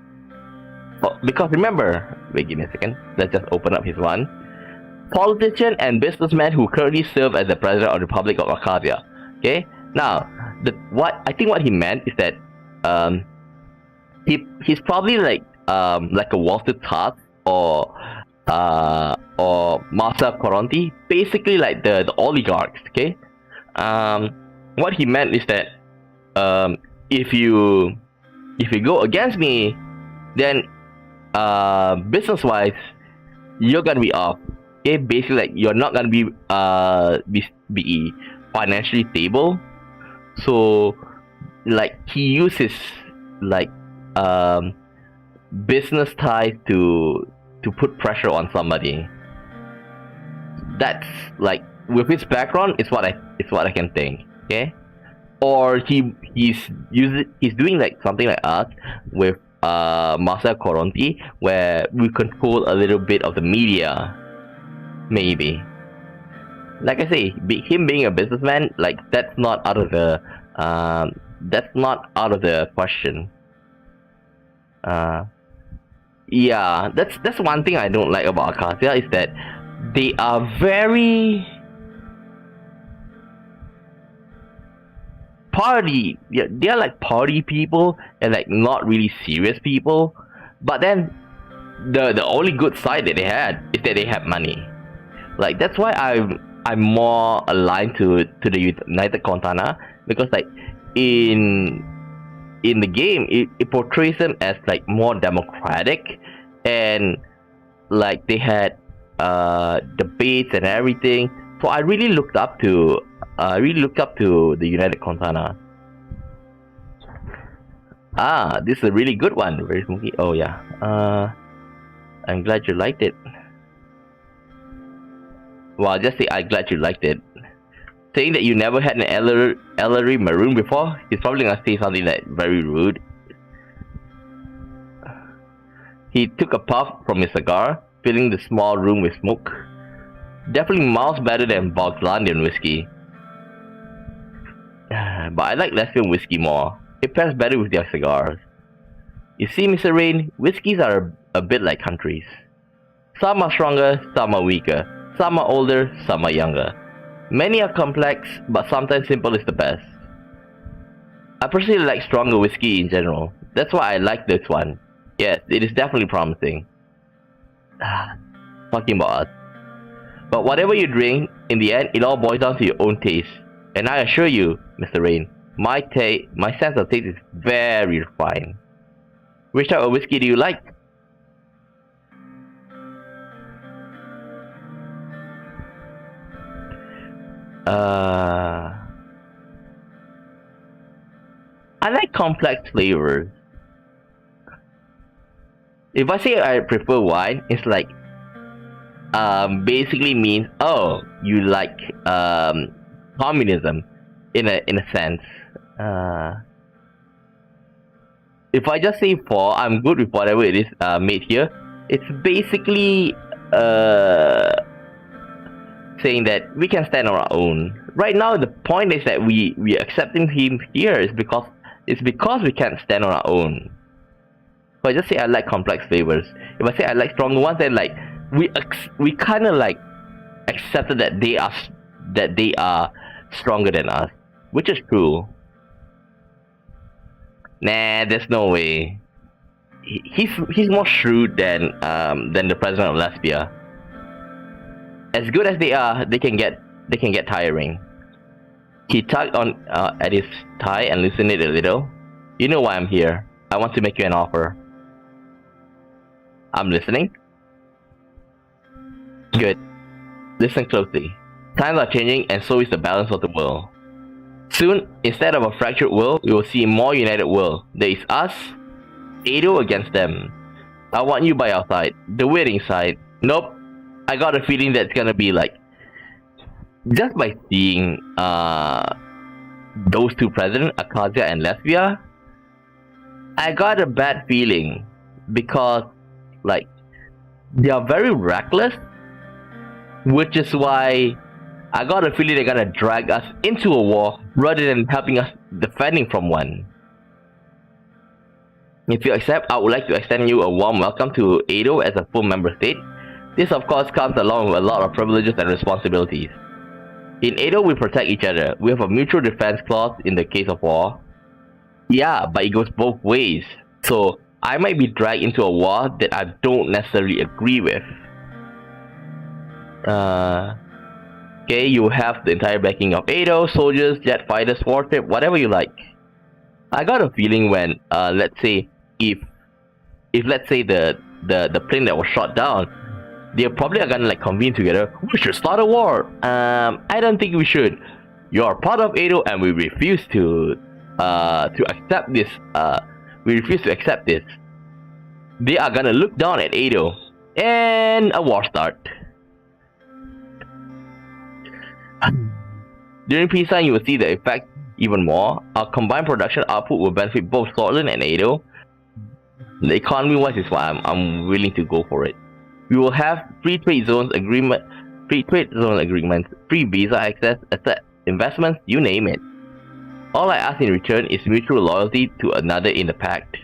Because remember, wait, give me a second. Let's just open up his one. Politician and businessman who currently serve as the president of the Republic of Arcadia. Okay. Now, what he meant is that he's probably like a Walter Tartt or Masa Coronti, basically like the oligarchs. Okay. What he meant is that if you go against me, then business-wise, you're gonna be off. Okay, basically like you're not gonna be financially stable. So like he uses like business ties to put pressure on somebody. That's like with his background, it's what I can think. Okay. Or he's doing like something like us with Masa Coronti, where we control a little bit of the media, maybe. Like I say, him being a businessman, like that's not out of the question. Yeah, that's one thing I don't like about Acacia is that they are very party. Yeah, they're like party people and like not really serious people. But then the only good side that they had is that they had money. Like that's why I'm more aligned to the United Contana, because like in the game it portrays them as like more democratic, and like they had debates and everything. So I really looked up to the United Contana. This is a really good one. Very smoky. Oh yeah. I'm glad you liked it. Well, I'll just say I'm glad you liked it. Saying that you never had an Ellery Maroon before, he's probably gonna say something like very rude. He took a puff from his cigar, filling the small room with smoke. Definitely miles better than Vogtlandian whiskey. But I like Lesbian whiskey more. It pairs better with their cigars. You see, Mr. Rayne, whiskeys are a bit like countries. Some are stronger, some are weaker. Some are older, some are younger. Many are complex, but sometimes simple is the best. I personally like stronger whiskey in general. That's why I like this one. Yes, it is definitely promising. Talking about us. But whatever you drink, in the end, it all boils down to your own taste. And I assure you, Mr. Rayne, my sense of taste is very refined. Which type of whiskey do you like? I like complex flavors. If I say I prefer wine, it's like basically means, oh, you like communism in a sense. If I just say for, I'm good with whatever it is made here. It's basically saying that we can stand on our own. Right now, the point is that we are accepting him here is because we can't stand on our own. If I just say I like complex flavors, if I say I like stronger ones, then like we kind of like accepted that they are stronger than us, which is true. Nah, there's no way. He's more shrewd than the president of Lesbia. As good as they are, they can get tiring. He tugged on at his tie and loosened it a little. You know why I'm here. I want to make you an offer. I'm listening. Good. Listen closely. Times are changing, and so is the balance of the world. Soon, instead of a fractured world, we will see a more united world. There is us, Edo against them. I want you by our side, the winning side. Nope. I got a feeling that's gonna be like, just by seeing those two presidents, Acacia and Lesbia, I got a bad feeling because like they are very reckless, which is why I got a feeling they're gonna drag us into a war rather than helping us defending from one. If you accept, I would like to extend you a warm welcome to Edo as a full member state. This of course comes along with a lot of privileges and responsibilities. In Edo, we protect each other. We have a mutual defense clause in the case of war. Yeah, but it goes both ways. So, I might be dragged into a war that I don't necessarily agree with. Okay, you have the entire backing of Edo, soldiers, jet fighters, warship, whatever you like. I got a feeling when, let's say, if let's say the plane that was shot down, they probably are gonna like convene together. We should start a war. I don't think we should. You are part of Edo, and we refuse to accept this. We refuse to accept this. They are gonna look down at Edo, and a war start. During peacetime, you will see the effect even more. Our combined production output will benefit both Sordland and Edo. The economy-wise is why I'm willing to go for it. We will have free trade zones agreements, free visa access, asset investments, you name it. All I ask in return is mutual loyalty to another in the pact.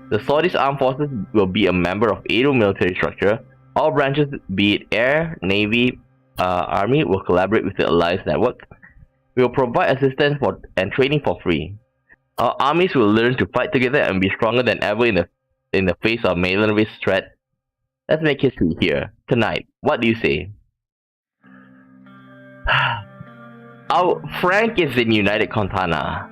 The Saudis Armed Forces will be a member of Edo military structure. All branches, be it air, navy, army, will collaborate with the alliance network. We will provide assistance and training for free. Our armies will learn to fight together and be stronger than ever in the face of Malin race threat. Let's make history here, tonight. What do you say? Our Frank is in United Contana.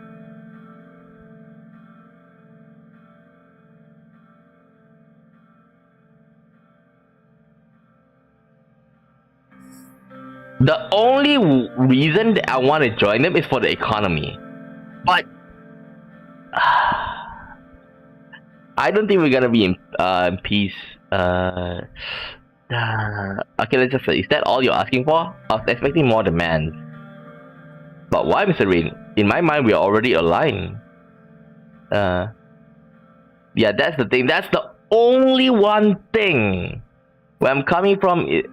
The only reason that I want to join them is for the economy. But I don't think we're gonna be in peace. Okay, let's just say, is that all you're asking for? I was expecting more demands. But why, Mr. Rayne? In my mind, we are already aligned. Yeah, that's the thing. That's the only one thing. Where I'm coming from is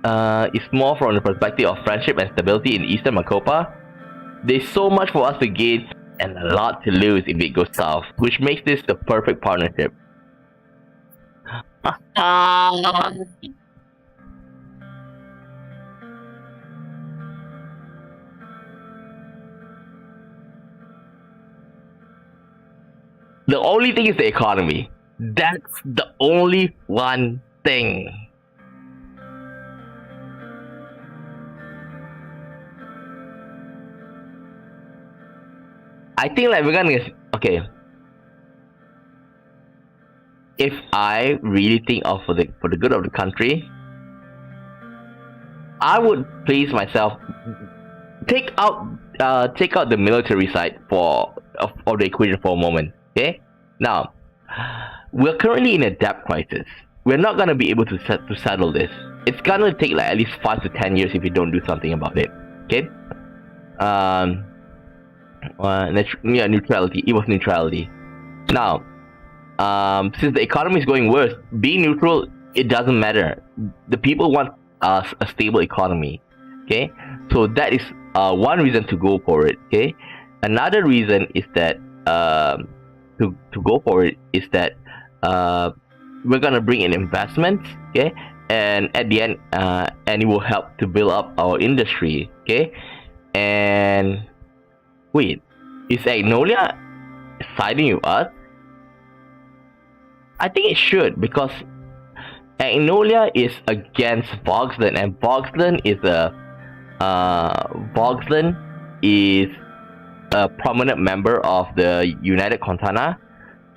more from the perspective of friendship and stability in Eastern Makopa. There's so much for us to gain and a lot to lose if it goes south, which makes this the perfect partnership. The only thing is the economy. That's the only one thing. I think like we're gonna okay. If I really think of for the good of the country, I would place myself take out the military side of the equation for a moment. Okay, now we're currently in a debt crisis. We're not gonna be able to settle this. It's gonna take like at least 5 to 10 years if you don't do something about it. Okay, neutrality. It was neutrality. Now, since the economy is going worse, being neutral, it doesn't matter. The people want a stable economy. Okay, so that is one reason to go for it. Okay, another reason is that to go for it is that we're gonna bring in investments, okay, and at the end, and it will help to build up our industry, okay. And wait, is Agnolia siding with us? I think it should, because Agnolia is against Voxland, and Voxland is a prominent member of the United Contana,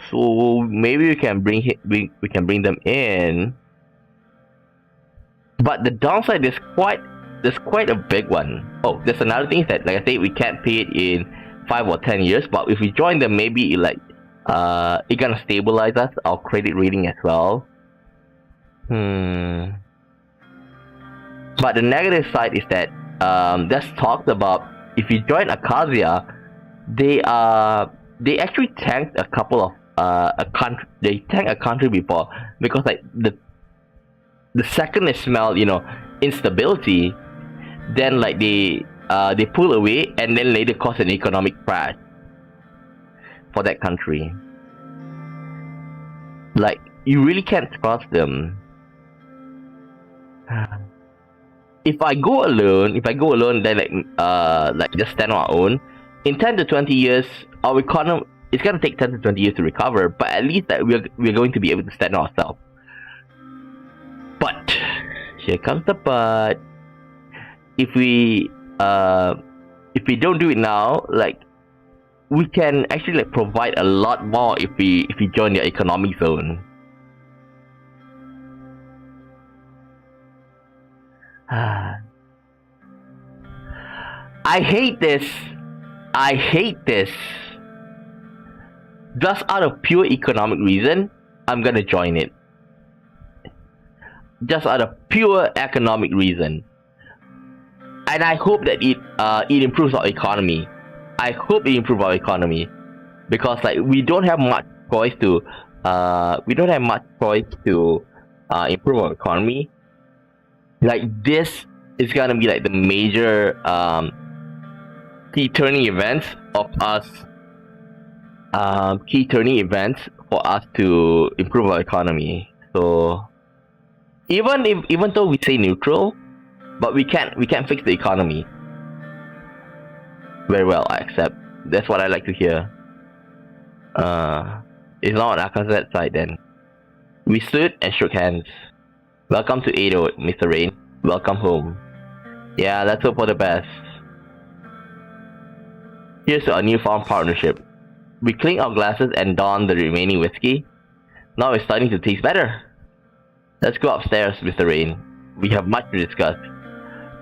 so maybe we can bring them in. But the downside is quite a big one. Oh, there's another thing that, like I say, we can't pay it in 5 or 10 years. But if we join them, maybe it gonna stabilize us, our credit rating as well. But the negative side is that that's talked about. If you join Acacia, they actually tanked a couple of they tanked a country before, because like the second they smell instability, then like they pull away, and then later cause an economic crash for that country. Like, you really can't trust them. If I go alone, then like just stand on our own, in 10 to 20 years, our economy, it's gonna take 10 to 20 years to recover, but at least that we're going to be able to stand on ourselves. But here comes the but. If we don't do it now, like, we can actually like provide a lot more if we join the economic zone. I hate this. Just out of pure economic reason, I'm gonna join it. Just out of pure economic reason. And I hope that it improves our economy. I hope it improves our economy, because like we don't have much choice to improve our economy. Like, this is gonna be like the major key turning events of us. Key turning events for us to improve our economy. So even though we say neutral, but we can't fix the economy. Very well, I accept. That's what I like to hear. It's not on Akazet's side then. We stood and shook hands. Welcome to Edo, Mr. Rayne. Welcome home. Yeah, let's hope for the best. Here's to our newfound partnership. We clink our glasses and don the remaining whiskey. Now it's starting to taste better. Let's go upstairs, Mr. Rayne. We have much to discuss.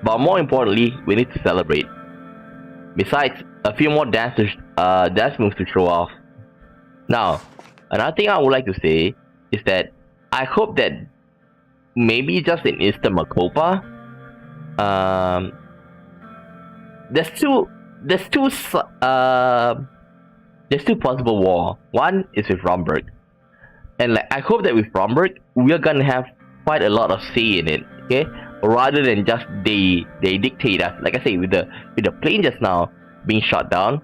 But more importantly, we need to celebrate. Besides, a few more dance moves to show off. Now, another thing I would like to say is that I hope that maybe just in Eastern Makopa, there's two possible war. One is with Romberg, and like I hope that with Romberg we are gonna have quite a lot of say in it, okay? Rather than just they dictate us. Like I say, with the plane just now being shot down,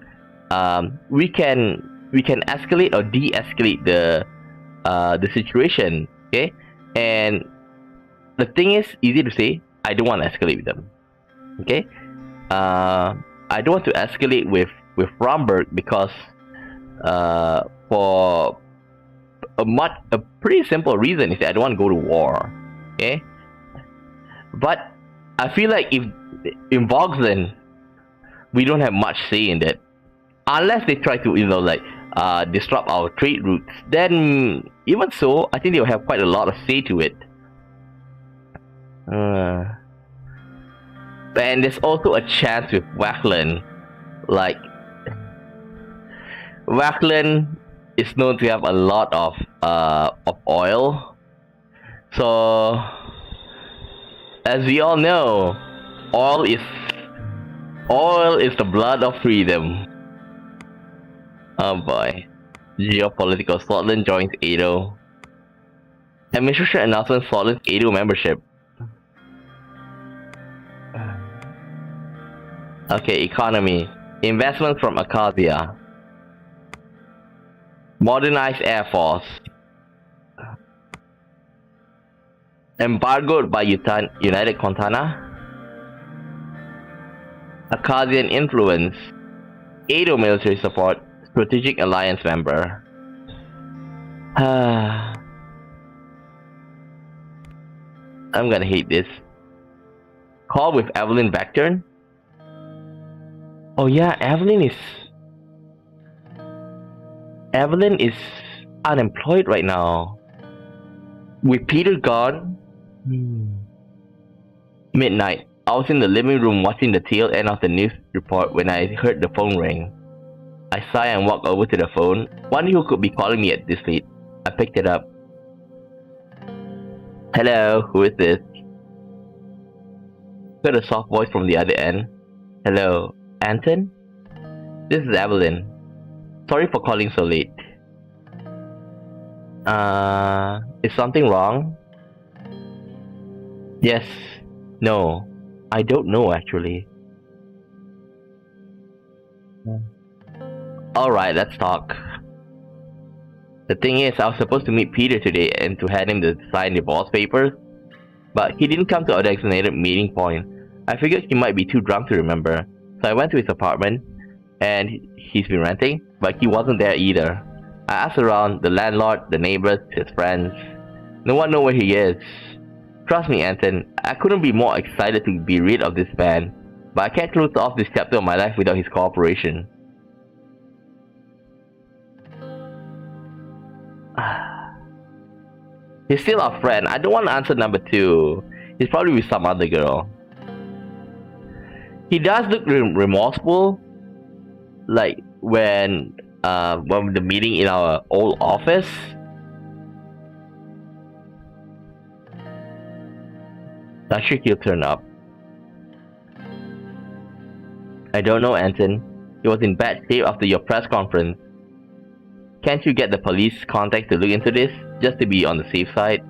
we can escalate or de-escalate the situation, okay? And the thing is, easy to say, I don't want to escalate with them, okay? I don't want to escalate with Romberg because for a pretty simple reason is that I don't want to go to war, okay? But I feel like if in Voxland, we don't have much say in that, unless they try to disrupt our trade routes. Then even so, I think they'll have quite a lot of say to it. And there's also a chance with Wackland. Like, Wackland is known to have a lot of oil. So, as we all know, oil is the blood of freedom. Oh boy. Geopolitical. Sordland joins Edo. Administration announcement Sordland's Edo membership. Okay, economy. Investments from Acacia. Modernized Air Force. Embargoed by United Quintana. Acadian influence. Edo military support. Strategic alliance member. I'm gonna hate this. Call with Evelyn Bacturn. Oh yeah, Evelyn is unemployed right now. With Peter gone. Midnight. I was in the living room watching the tail end of the news report when I heard the phone ring. I sighed and walked over to the phone, wondering who could be calling me at this late. I picked it up. Hello, who is this? Heard a soft voice from the other end. Hello, Anton? This is Evelyn. Sorry for calling so late. Is something wrong? Yes. No. I don't know actually. Alright, let's talk. The thing is, I was supposed to meet Peter today and to hand him the signed divorce papers, but he didn't come to our designated meeting point. I figured he might be too drunk to remember, so I went to his apartment, and he's been renting, but he wasn't there either. I asked around, the landlord, the neighbors, his friends. No one knows where he is. Trust me, Anton, I couldn't be more excited to be rid of this man, but I can't close off this chapter of my life without his cooperation. He's still our friend. I don't want to answer number 2. He's probably with some other girl. He does look remorseful, like when the meeting in our old office. Not sure he'll turn up. I don't know, Anton. He was in bad shape after your press conference. Can't you get the police contact to look into this, just to be on the safe side?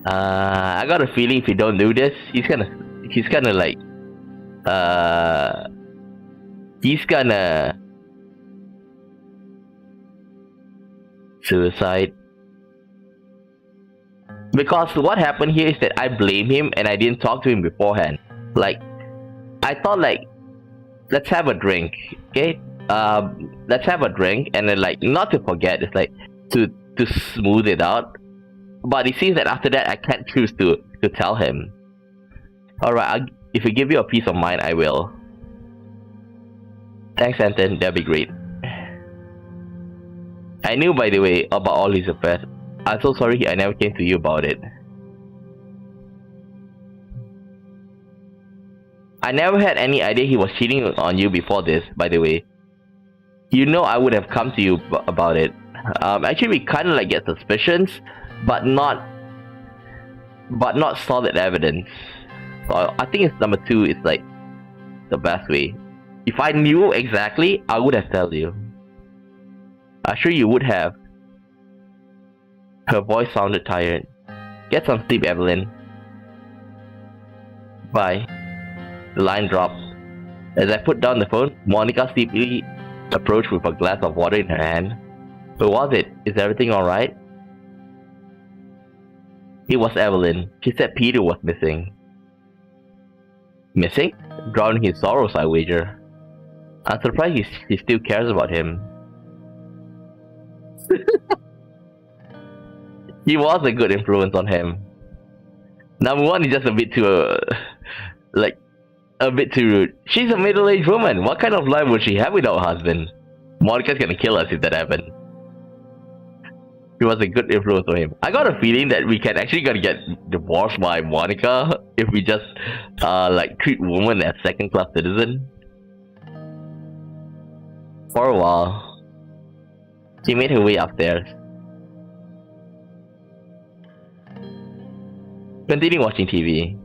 I got a feeling if you don't do this, he's gonna suicide. Because what happened here is that I blame him and I didn't talk to him beforehand. Like, I thought like, let's have a drink, okay? Let's have a drink, and then like, not to forget, it's like to smooth it out. But it seems that after that, I can't choose to tell him. Alright, if you give you a peace of mind, I will. Thanks, Anton, that'd be great. I knew, by the way, about all his affairs. I'm so sorry I never came to you about it. I never had any idea he was cheating on you before this, by the way. You know I would have come to you about it. Actually, we kind of like get suspicions, but not solid evidence. So I think it's number 2 is like the best way. If I knew exactly, I would have told you. I'm sure you would have. Her voice sounded tired. Get some sleep, Evelyn. Bye. The line dropped. As I put down the phone, Monica sleepily approached with a glass of water in her hand. Who was it? Is everything alright? It was Evelyn. She said Peter was missing. Missing? Drowning his sorrows, I wager. I'm surprised he still cares about him. He was a good influence on him. Number 1 is just a bit too, a bit too rude. She's a middle-aged woman. What kind of life would she have without a husband? Monica's gonna kill us if that happened. He was a good influence on him. I got a feeling that we can actually gonna get divorced by Monica if we just like treat women as second-class citizens. For a while, she made her way upstairs. Continue watching TV.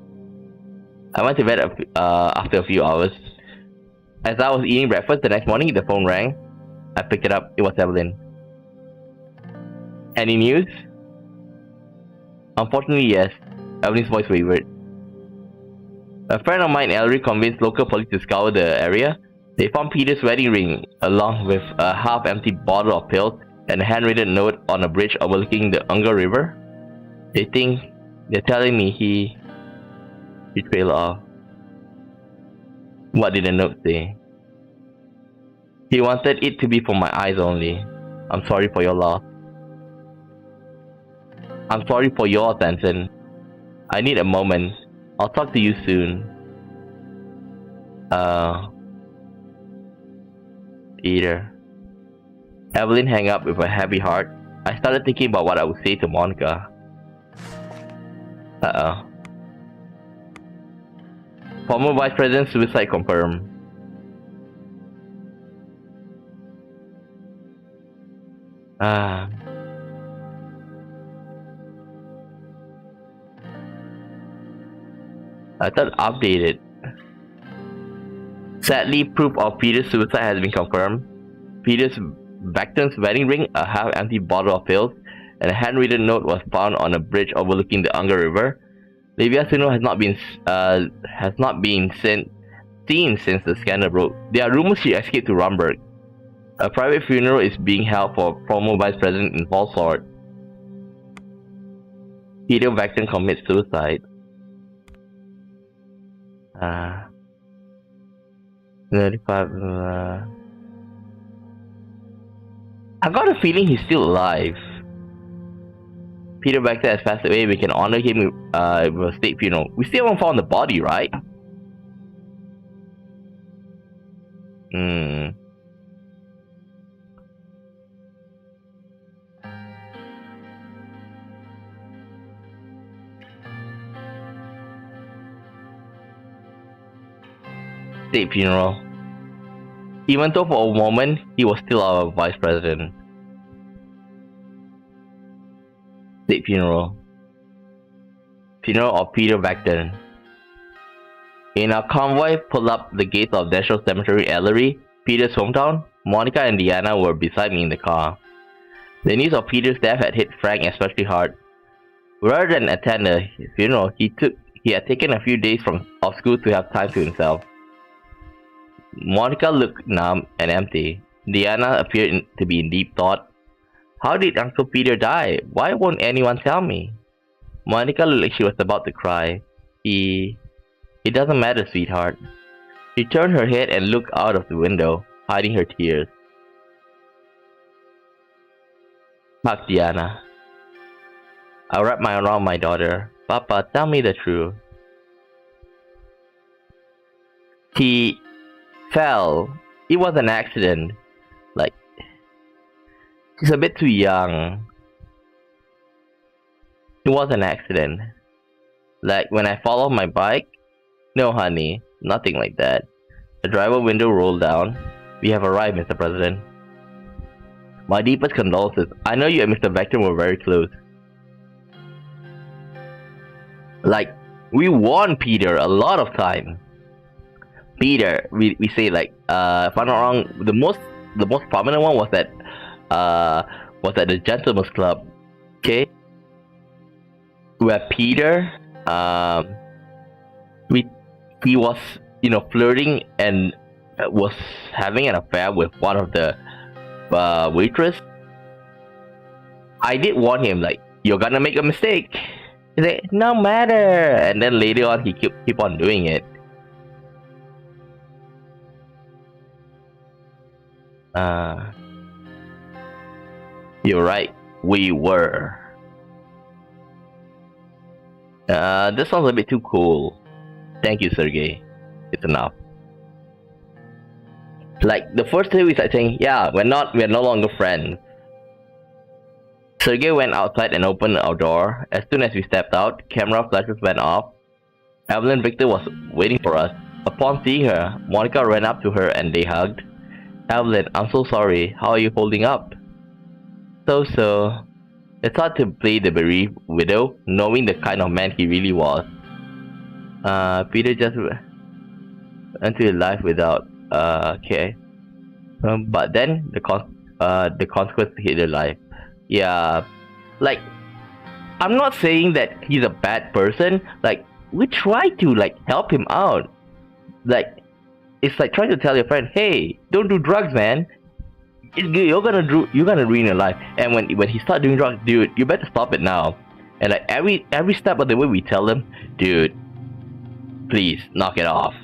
I went to bed after a few hours. As I was eating breakfast the next morning, the phone rang. I picked it up. It was Evelyn. Any news? Unfortunately, yes. Evelyn's voice wavered. A friend of mine, Ellery, convinced local police to scour the area. They found Peter's wedding ring along with a half-empty bottle of pills and a handwritten note on a bridge overlooking the Unger River. They're telling me he trailed off. What did the note say? He wanted it to be for my eyes only. I'm sorry for your loss. I'm sorry for your attention. I need a moment. I'll talk to you soon. Peter. Evelyn hung up with a heavy heart. I started thinking about what I would say to Monica. Former Vice President suicide confirmed. I thought updated. Sadly, proof of Peter's suicide has been confirmed. Peter's Vector's wedding ring, a half-empty bottle of pills, and a handwritten note was found on a bridge overlooking the Unger River. Livia Suno has not been seen since the scandal broke. There are rumors she escaped to Rumberg. A private funeral is being held for former Vice President in Fall Sword. Peter Vector commits suicide. I got a feeling he's still alive. Peter Vector has passed away. We can honor him with a state funeral. We still haven't found the body, right? State funeral. Even though for a moment he was still our vice president. State funeral. Funeral of Peter Vector. In our convoy pulled up the gates of Deshel Cemetery, Ellery, Peter's hometown, Monica and Diana were beside me in the car. The news of Peter's death had hit Frank especially hard. Rather than attend the funeral, he had taken a few days off school to have time to himself. Monica looked numb and empty. Diana appeared to be in deep thought. How did Uncle Peter die? Why won't anyone tell me? Monica looked like she was about to cry. It doesn't matter, sweetheart. She turned her head and looked out of the window, hiding her tears. Hugged Diana. I wrapped my arm around my daughter. Papa, tell me the truth. He fell. It was an accident. She's a bit too young. It was an accident. Like when I fall off my bike? No, honey, nothing like that. The driver window rolled down. We have arrived, Mr. President. My deepest condolences. I know you and Mr. Vector were very close. We warned Peter a lot of time. Peter, we say if I'm not wrong, the most prominent one was at the Gentleman's Club, okay? Where Peter, he was, flirting and was having an affair with one of the waitress. I did warn him, you're gonna make a mistake. He's like, no matter, and then later on he keep on doing it. You're right, we were. This sounds a bit too cool. Thank you, Sergey. It's enough. The first day we started saying, yeah, we're no longer friends. Sergey went outside and opened our door. As soon as we stepped out, camera flashes went off. Evelyn Victor was waiting for us. Upon seeing her, Monica ran up to her and they hugged. Evelyn, I'm so sorry. How are you holding up? So. It's hard to play the bereaved widow, knowing the kind of man he really was. Peter just went into life without care. But then the consequence hit their life. Yeah, I'm not saying that he's a bad person. We try to help him out. It's trying to tell your friend, hey, don't do drugs, man. you're gonna ruin your life. And when he start doing drugs, dude, you better stop it now. And like every step of the way we tell him, dude, please knock it off.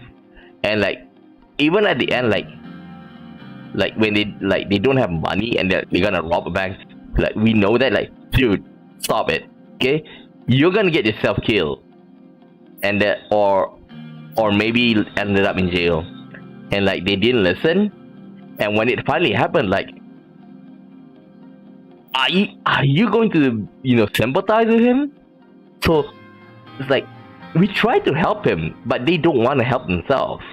And like even at the end, like when they don't have money and they're gonna rob a bank, like we know that, like, dude, stop it, okay? You're gonna get yourself killed, and that or maybe ended up in jail. And like they didn't listen. And when it finally happened, like, are you going to, sympathize with him? So it's like we try to help him, but they don't want to help themselves.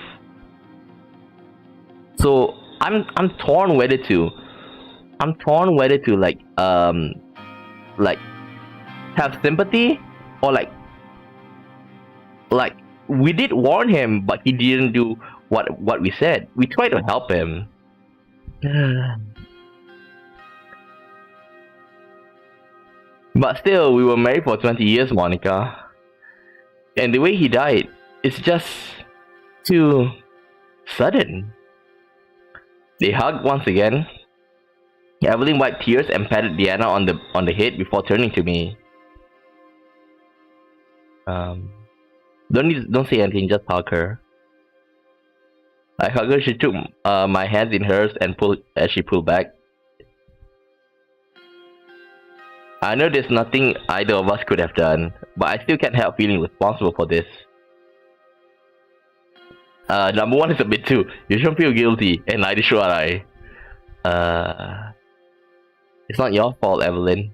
So I'm torn whether to like have sympathy, or like we did warn him, but he didn't do what we said. We tried to help him. But still, we were married for 20 years, Monica. And the way he died is just too sudden. They hugged once again. Evelyn wiped tears and patted Diana on the head before turning to me. Don't say anything, just hug her. I hugged her. She took my hands in hers and pulled as she pulled back. I know there's nothing either of us could have done, but I still can't help feeling responsible for this. Number one is a bit too. You shouldn't feel guilty, and neither should I. It's not your fault, Evelyn.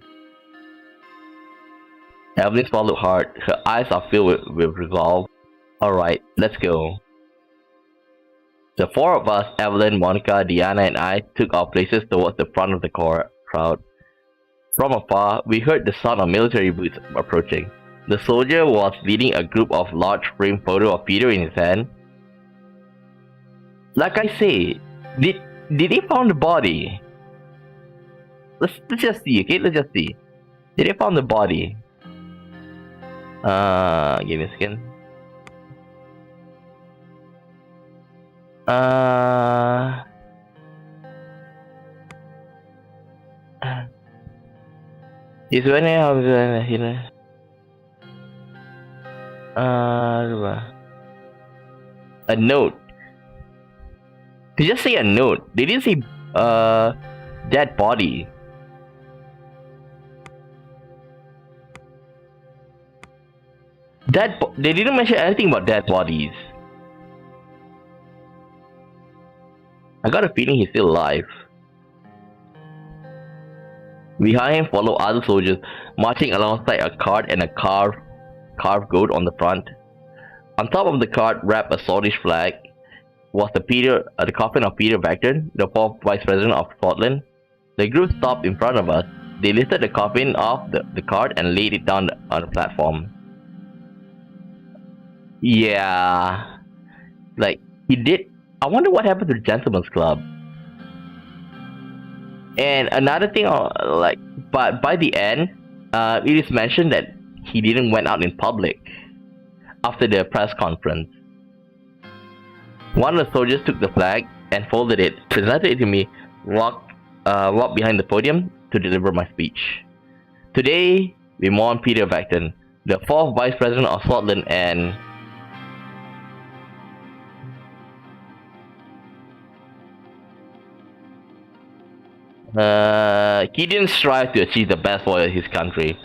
Evelyn swallowed hard. Her eyes are filled with resolve. Alright, let's go. The four of us, Evelyn, Monica, Diana, and I, took our places towards the front of the crowd. From afar, we heard the sound of military boots approaching. The soldier was leading a group of large frame photos of Peter in his hand. Like I say, did they found the body? Let's just see, okay? Let's just see. Did they found the body? Give me a second. Is when I have a note. They just say a note. They didn't say dead body. They didn't mention anything about dead bodies. I got a feeling he's still alive. Behind him follow other soldiers, marching alongside a cart and a carved goat on the front. On top of the cart, wrapped a Swedish flag, was the coffin of Peter Vacton, the fourth Vice President of Sordland. The group stopped in front of us. They lifted the coffin off the cart and laid it down on the platform. Yeah, like he did. I wonder what happened to the Gentleman's Club. And another thing, but by the end, it is mentioned that he didn't went out in public after the press conference. One of the soldiers took the flag and folded it, presented it to me, walked behind the podium to deliver my speech. Today, we mourn Peter Vacton, the fourth Vice President of Sordland, and he didn't strive to achieve the best for his country.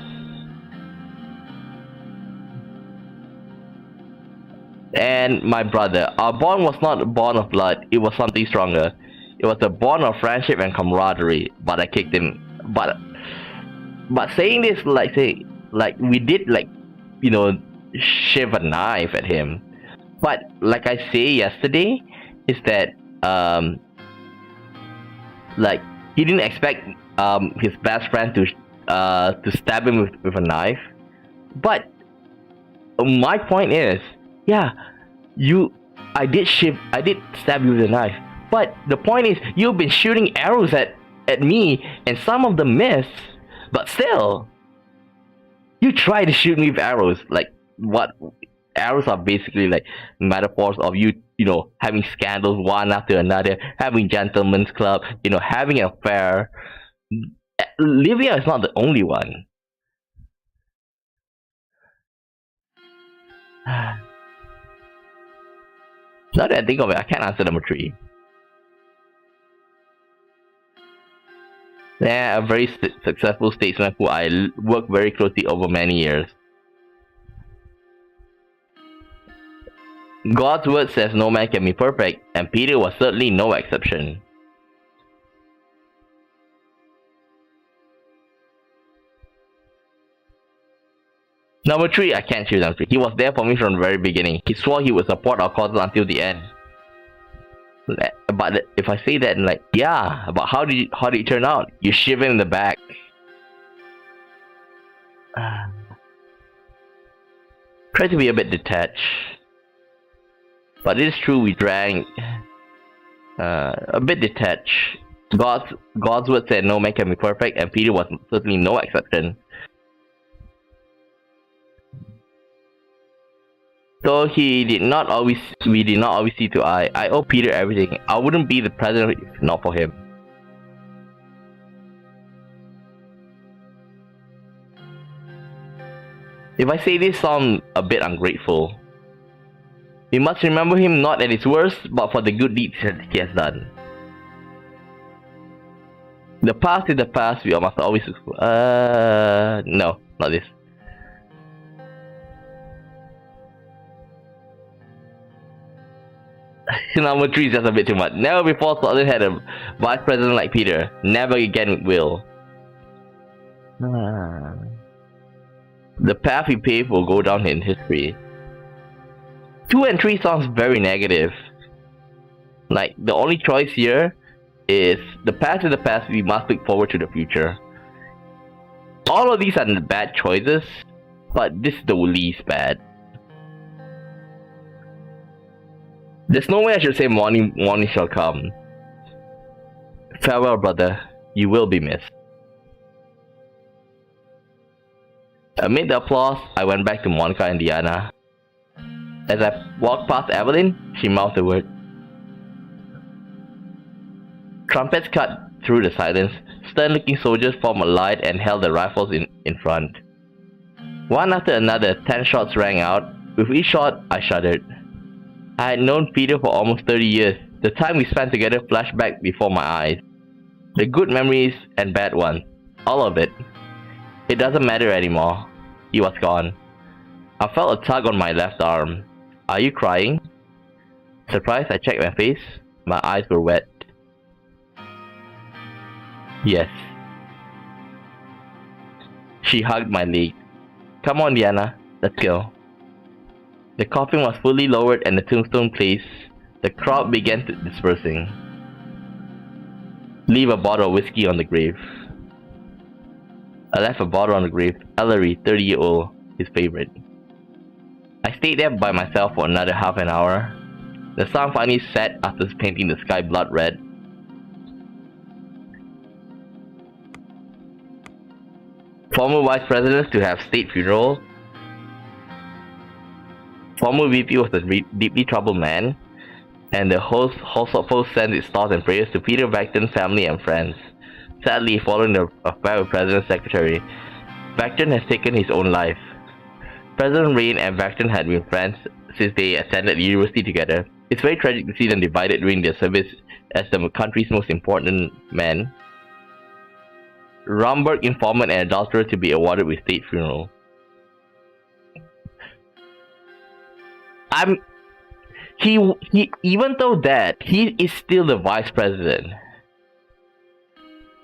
And my brother, our bond was not a bond of blood, it was something stronger. It was a bond of friendship and camaraderie, but I kicked him. But saying this, like we did, shove a knife at him. But like I say yesterday, is that he didn't expect his best friend to stab him with a knife. But my point is, yeah, I did stab you with a knife. But the point is, you've been shooting arrows at me, and some of them missed. But still, you tried to shoot me with arrows. Like, what? Arrows are basically like metaphors of you having scandals one after another, having gentlemen's club, having an affair. Livia is not the only one. Now that I think of it, I can't answer number 3. Yeah, a very successful statesman who I worked very closely over many years. God's word says no man can be perfect, and Peter was certainly no exception. Number 3, I can't choose number 3. He was there for me from the very beginning. He swore he would support our causes until the end. But if I say that, yeah, but how did it turn out? You shiver in the back. Try to be a bit detached. But it is true we drank. A bit detached. God's word said no man can be perfect, and Peter was certainly no exception. Though we did not always see to eye, I owe Peter everything. I wouldn't be the president if not for him. If I say this sounds a bit ungrateful, we must remember him not at his worst, but for the good deeds he has done. The past is the past, we must always... no, not this. Number 3 is just a bit too much. Never before Sordland had a vice president like Peter. Never again will. The path he paved will go down in history. 2 and 3 sounds very negative. The only choice here is the past is the past, we must look forward to the future. All of these are bad choices, but this is the least bad. There's no way I should say morning shall come. Farewell, brother. You will be missed. Amid the applause, I went back to Monica and Diana. As I walked past Evelyn, she mouthed a word. Trumpets cut through the silence. Stern-looking soldiers formed a line and held their rifles in front. One after another, 10 shots rang out. With each shot, I shuddered. I had known Peter for almost 30 years. The time we spent together flashed back before my eyes. The good memories and bad ones. All of it. It doesn't matter anymore. He was gone. I felt a tug on my left arm. Are you crying? Surprised, I checked my face. My eyes were wet. Yes. She hugged my leg. Come on, Diana. Let's go. The coffin was fully lowered and the tombstone placed. The crowd began dispersing. Leave a bottle of whiskey on the grave. I left a bottle on the grave. Ellery, 30-year-old, his favorite. I stayed there by myself for another half an hour. The sun finally set after painting the sky blood red. Former vice presidents to have state funeral. Former VP was a deeply troubled man, and the host sent its thoughts and prayers to Peter Vacton's family and friends. Sadly, following the affair with President's secretary, Vacton has taken his own life. President Rayne and Vacton had been friends since they attended university together. It's very tragic to see them divided during their service as the country's most important men. Romberg informant and adulterer to be awarded with state funeral. Even though that, he is still the vice president.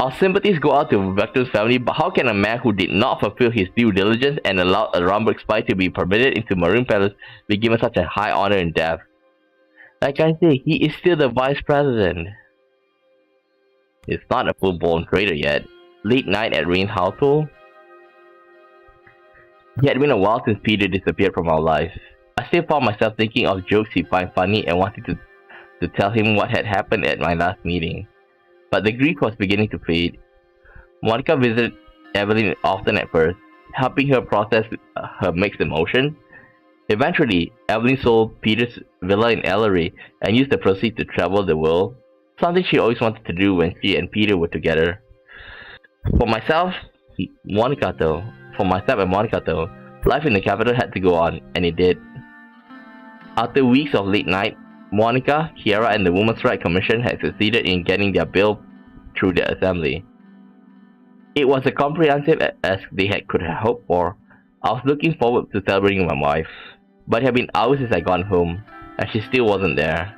Our sympathies go out to Vacton's family, but how can a man who did not fulfill his due diligence and allowed a Romberg spy to be permitted into Maroon Palace be given such a high honor in death? Like I say, he is still the vice president. He's not a full-blown traitor yet. Late night at Rayne's household. It had been a while since Peter disappeared from our lives. I still found myself thinking of jokes he'd find funny and wanted to tell him what had happened at my last meeting. But the grief was beginning to fade. Monica visited Evelyn often at first, helping her process her mixed emotions. Eventually, Evelyn sold Peter's villa in Ellery and used the proceeds to travel the world, something she always wanted to do when she and Peter were together. For myself, Monica though, for myself and Monica though, life in the capital had to go on, and it did. After weeks of late night, Monica, Kiara, and the Women's Rights Commission had succeeded in getting their bill through the assembly. It was as comprehensive as they could have hoped for. I was looking forward to celebrating with my wife, but it had been hours since I gone home, and she still wasn't there.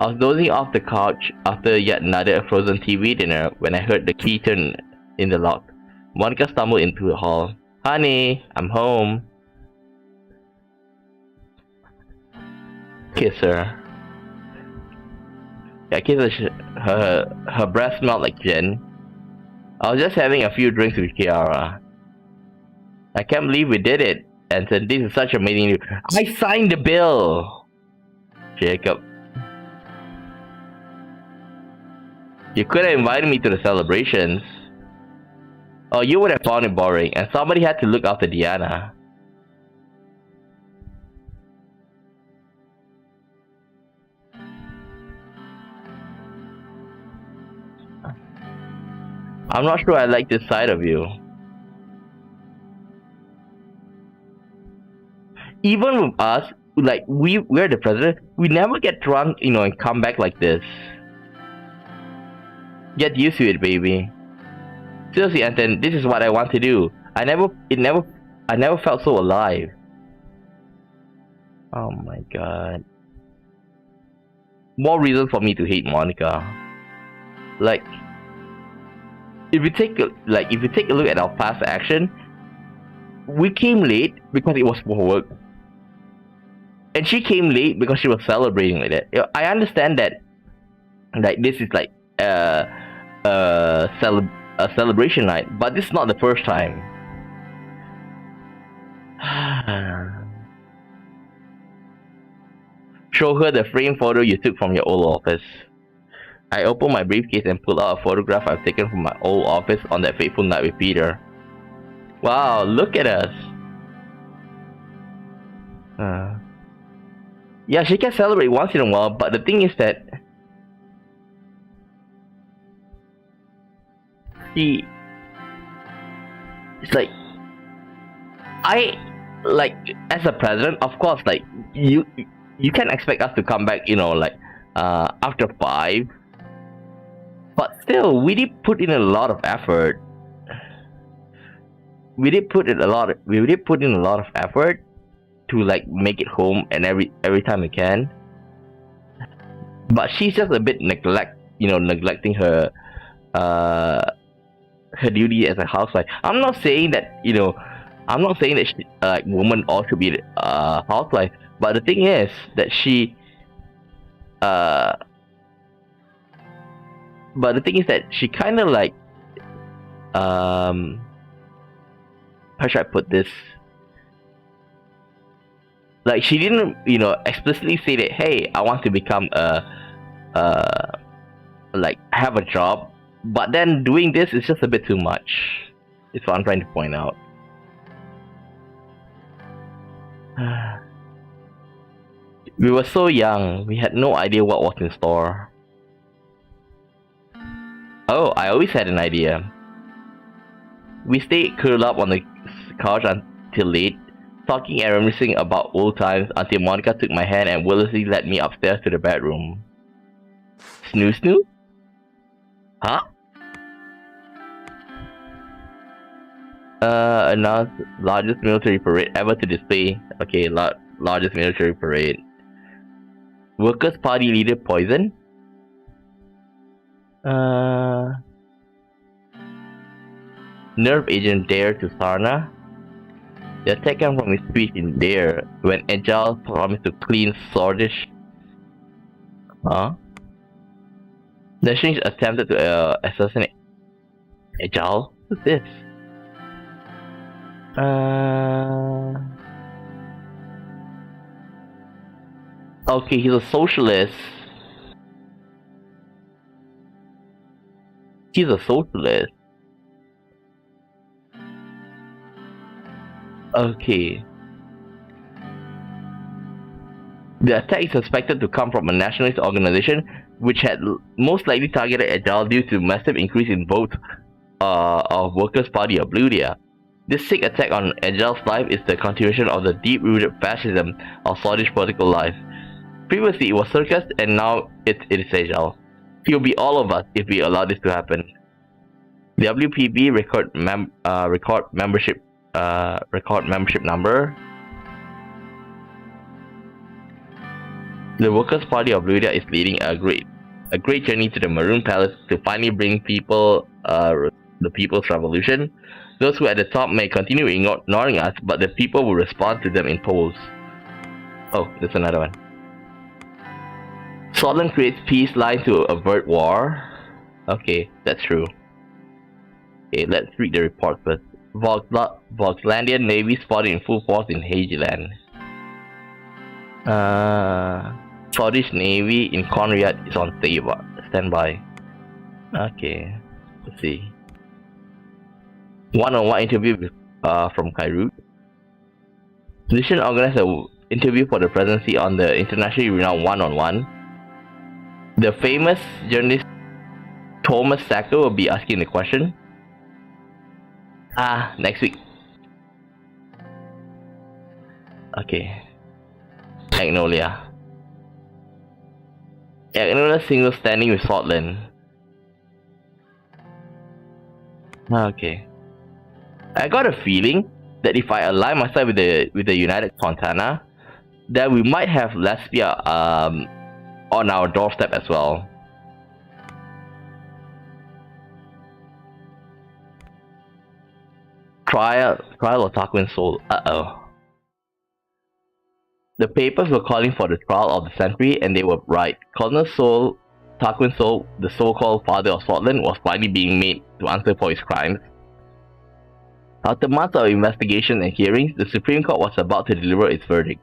I was dozing off the couch after yet another frozen TV dinner when I heard the key turn in the lock. Monica stumbled into the hall. "Honey, I'm home." Kiss her. I kissed her. Her breath smelled like gin. I was just having a few drinks with Kiara. "I can't believe we did it," and said, "This is such amazing news. I signed the bill." Jacob. "You could have invited me to the celebrations." "Oh, you would have found it boring, and somebody had to look after Diana." "I'm not sure I like this side of you." Even with us, like we're the president, we never get drunk, and come back like this. Get used to it, baby. Seriously, Anton, this is what I want to do. I never felt so alive. Oh my god. More reason for me to hate Monica. Like, if you take a look at our past action, we came late because it was for work, and she came late because she was celebrating like that. I understand that, like, this is like a celebration night, but this is not the first time. Show her the framed photo you took from your old office. I opened my briefcase and pulled out a photograph I've taken from my old office on that fateful night with Peter. Wow, look at us. Yeah, she can celebrate once in a while, but the thing is that it's like, as a president, of course, like, you can expect us to come back, after 5. But still, we did put in a lot of effort. We did put in a lot of effort to, like, make it home and every time we can. But she's just a bit neglecting her duty as a housewife. I'm not saying that she, women all should be a housewife. But the thing is that she kind of, like, how should I put this? Like, she didn't, explicitly say that, hey, I want to become have a job. But then doing this is just a bit too much. It's what I'm trying to point out. We were so young, we had no idea what was in store. Oh, I always had an idea. We stayed curled up on the couch until late, talking and reminiscing about old times until Monica took my hand and willingly led me upstairs to the bedroom. Snoo snoo? Huh? Announced largest military parade ever to display. Okay, largest military parade. Workers' Party leader poisoned? Nerve agent Dare to Sarna? The attack came from his speech in Dare when Agile promised to clean Swordish. Huh? The Shrink attempted to assassinate Agile? Who's this? Okay, he's a socialist. He's a socialist. Okay. The attack is suspected to come from a nationalist organization which had most likely targeted Agile due to massive increase in votes of Workers' Party of Bludia. This sick attack on Agile's life is the continuation of the deep-rooted fascism of Swedish political life. Previously it was Circus and now it is Agile. He will be all of us if we allow this to happen. The WPB record membership number. The Workers' Party of Bludia is leading a great journey to the Maroon Palace to finally bring people the People's Revolution. Those who are at the top may continue ignoring us, but the people will respond to them in polls. Oh, there's another one. Sordland creates peace line to avert war. Okay, that's true. Okay, let's read the report first. Volkslandian Navy spotted in full force in Hageland. Swedish Navy in Conrad is on standby. Okay, let's see. One-on-one interview with, from Kairut. Position organized an interview for the presidency on the internationally renowned one-on-one. The famous journalist Thomas Sacker will be asking the question. Next week. Okay. Magnolia single standing with Sordland. Okay. I got a feeling that if I align myself with the United Fontana, that we might have Lesbia on our doorstep as well. Trial of Tarquin Soul. The papers were calling for the trial of the century, and they were right. Colonel Soul, Tarquin Soul, the so-called father of Sordland, was finally being made to answer for his crimes. After months of investigation and hearings, the Supreme Court was about to deliver its verdict.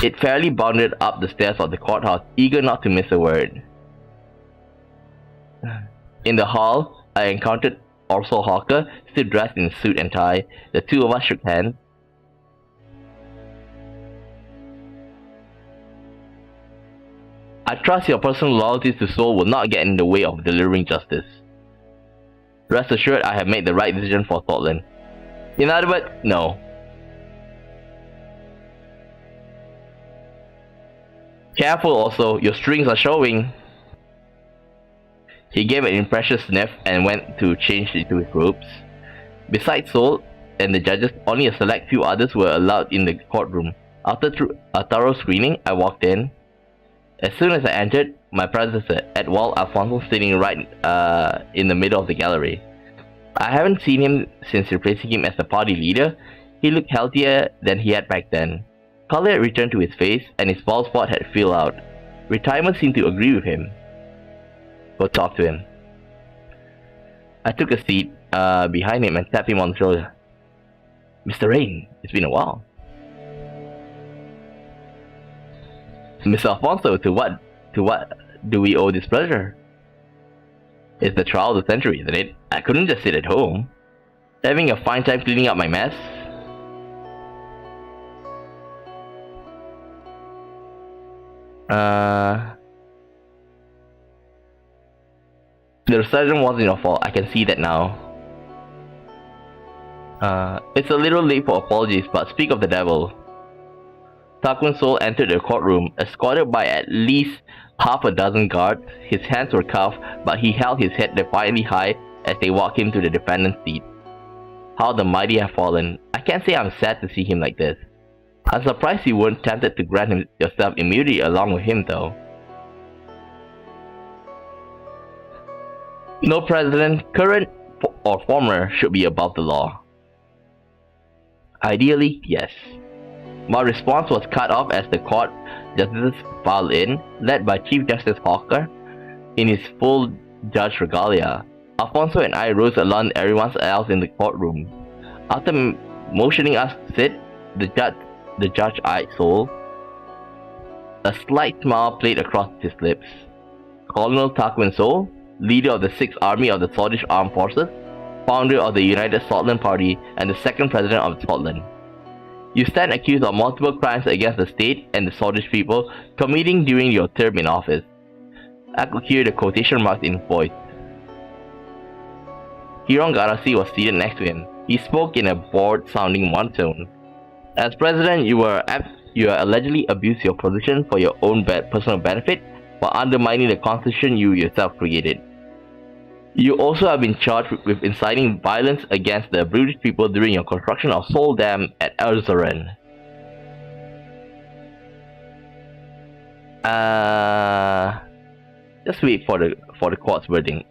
It fairly bounded up the stairs of the courthouse, eager not to miss a word. In the hall, I encountered Orso Hawker, still dressed in suit and tie. The two of us shook hands. I trust your personal loyalties to Soul will not get in the way of delivering justice. Rest assured, I have made the right decision for Sordland. In other words, no. Careful also, your strings are showing. He gave an impressive sniff and went to change into his robes. Besides Soul and the judges, only a select few others were allowed in the courtroom. After a thorough screening, I walked in. As soon as I entered, my predecessor, Edwald Alfonso, sitting right in the middle of the gallery. I haven't seen him since replacing him as the party leader. He looked healthier than he had back then. Color had returned to his face, and his bald spot had filled out. Retirement seemed to agree with him. Go talk to him. I took a seat behind him and tapped him on the shoulder. Mr. Rayne, it's been a while. Mr. Alfonso, to what do we owe this pleasure? It's the trial of the century, isn't it? I couldn't just sit at home. Having a fine time cleaning up my mess. The resurgence wasn't your fault, I can see that now. It's a little late for apologies, but speak of the devil. Tarquin Soul entered the courtroom, escorted by at least half a dozen guards. His hands were cuffed, but he held his head defiantly high as they walked him to the defendant's seat. How the mighty have fallen. I can't say I'm sad to see him like this. I'm surprised you weren't tempted to grant yourself immunity along with him though. No president, current or former, should be above the law. Ideally, yes. My response was cut off as the court justices filed in, led by Chief Justice Hawker, in his full judge regalia. Alfonso and I rose along everyone else in the courtroom. After motioning us to sit, the judge eyed Soul. A slight smile played across his lips. Colonel Tarquin Soul, leader of the 6th Army of the Swedish Armed Forces, founder of the United Sordland Party, and the second president of Sordland. You stand accused of multiple crimes against the state and the Swedish people committing during your term in office. I could hear the quotation marks in his voice. Hiron Garasi was seated next to him. He spoke in a bored-sounding monotone. As president, you allegedly abused your position for your own personal benefit while undermining the constitution you yourself created. You also have been charged with inciting violence against the British people during your construction of Sordland at Suzerain. Just wait for the court's verdict.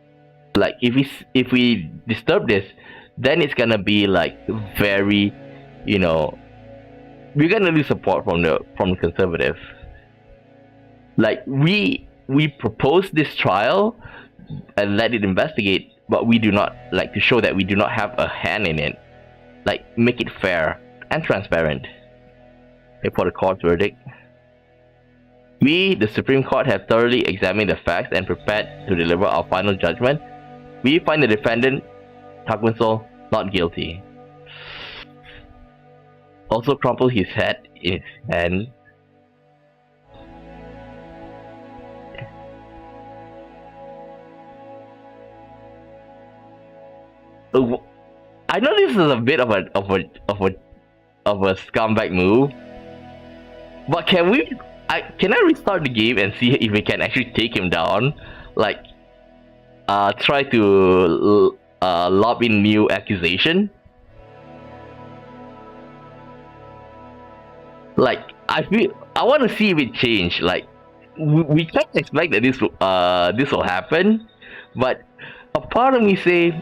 Like if we disturb this, then it's gonna be like very, we're gonna lose support from the conservative. Like we proposed this trial and let it investigate, but we do not like to show that we do not have a hand in it. Like make it fair and transparent. Wait for the court's verdict. We, the Supreme Court, have thoroughly examined the facts and prepared to deliver our final judgment. We find the defendant, Takwinsol, not guilty. Also crumpled his head in his hand. I know this is a bit of a scumbag move, but can I restart the game and see if we can actually take him down? Like, try to lob in new accusation. Like, I want to see if it change. Like, we can't expect that this will happen, but a part of me say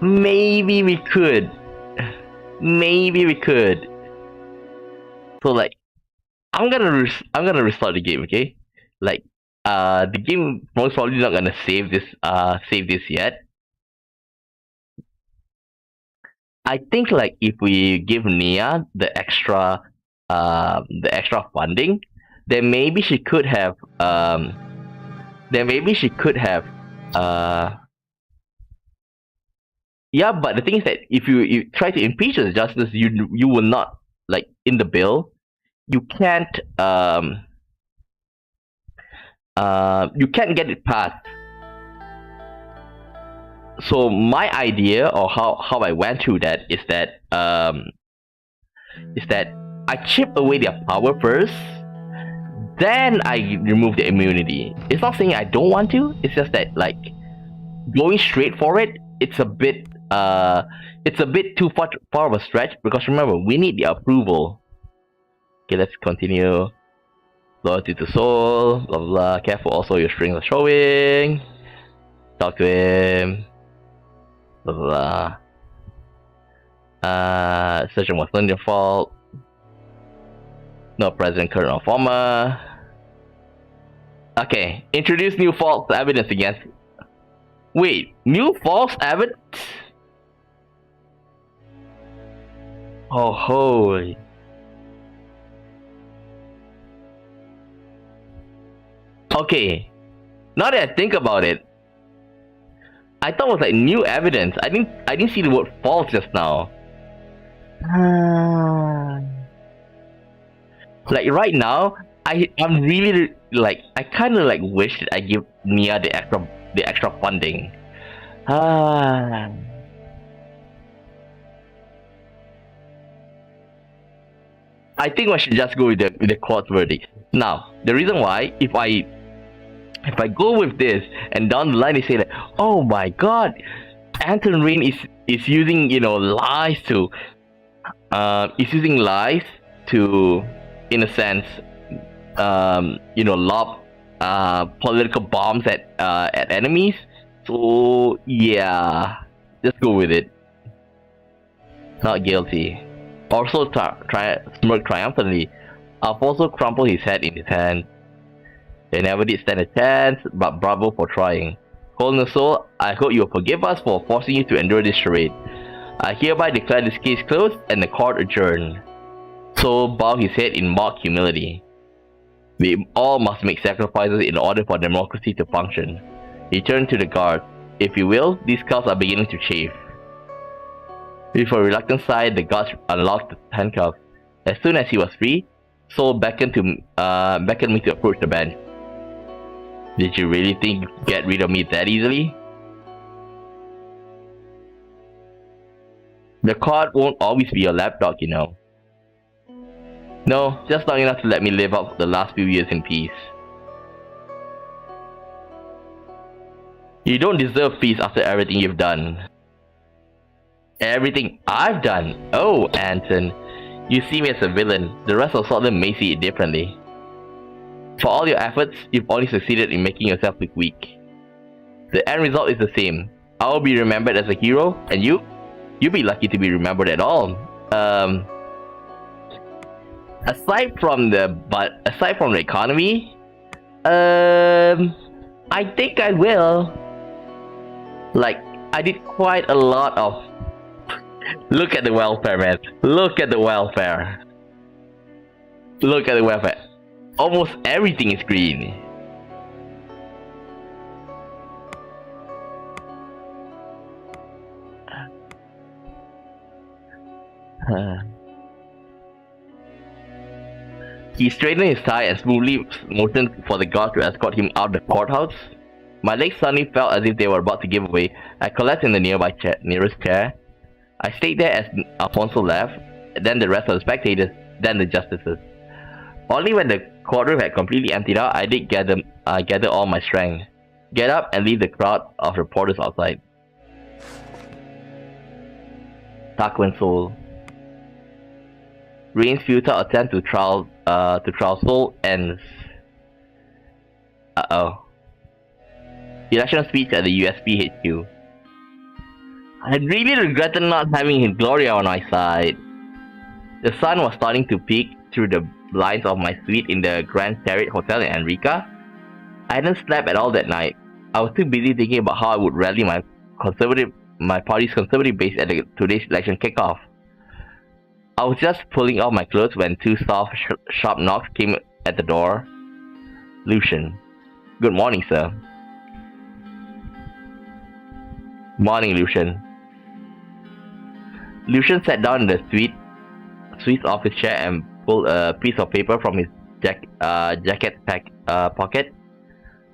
maybe we could. So like, I'm gonna restart the game, okay? Like, the game most probably not gonna save this yet. I think like if we give Nia the extra funding, then maybe she could have yeah, but the thing is that if you try to impeach the justice, you will not, like, in the bill, you can't get it passed. So my idea, or how I went through that, is that I chip away their power first, then I remove the immunity. It's not saying I don't want to, it's just that, like, going straight for it, it's a bit too far of a stretch, because remember, we need the approval. Okay, let's continue. Loyalty to soul, blah blah blah. Careful also, your strings are showing. Talk to him. Blah blah blah. Session was not your fault. No present, current, or former. Okay, introduce new false evidence against. Wait, new false evidence? Oh, holy. Okay, now that I think about it, I thought it was like new evidence. I didn't see the word false just now. Like right now, I'm really like, I kind of like wish that I give Nia the extra funding. I think I should just go with the court verdict. Now, the reason why, if I go with this and down the line they say that, oh my god, President Rayne is using lies to in a sense lob political bombs at enemies. So yeah, just go with it. Not guilty. Also smirk triumphantly. Alfonso crumpled his head in his hand. They never did stand a chance, but bravo for trying. Colonel Soul, I hope you will forgive us for forcing you to endure this charade. I hereby declare this case closed and the court adjourned. Soul bowed his head in mock humility. We all must make sacrifices in order for democracy to function. He turned to the guard. If you will, these cuffs are beginning to chafe. With a reluctant sigh, the guards unlocked the handcuffs. As soon as he was free, Sol beckoned me to approach the bench. Did you really think you could get rid of me that easily? The court won't always be your lapdog, you know. No, just long enough to let me live out the last few years in peace. You don't deserve peace after everything you've done. Everything I've done? Oh, Anton. You see me as a villain. The rest of Sordland may see it differently. For all your efforts, you've only succeeded in making yourself look weak. The end result is the same. I will be remembered as a hero, and you'll be lucky to be remembered at all. Aside from the economy, I think I will. Like, I did quite a lot of. Look at the welfare, man. Look at the welfare. Look at the welfare. Almost everything is green. He straightened his tie and smoothly motioned for the guards to escort him out of the courthouse. My legs suddenly felt as if they were about to give away. I collapsed in the nearest chair. I stayed there as Alfonso left, then the rest of the spectators, then the justices. Only when the courtroom had completely emptied out, I did gather all my strength. Get up and leave the crowd of reporters outside. Tarquin Sol. Rayne's futile attempt to trial Sol ends. Election speech at the USP HQ. I really regretted not having Gloria on my side. The sun was starting to peek through the blinds of my suite in the Grand Chariot Hotel in Enrica. I hadn't slept at all that night. I was too busy thinking about how I would rally my party's conservative base at today's election kickoff. I was just pulling off my clothes when two soft, sharp knocks came at the door. Lucian. Good morning, sir. Morning, Lucian. Lucian sat down in the suite's office chair and pulled a piece of paper from his jacket pocket.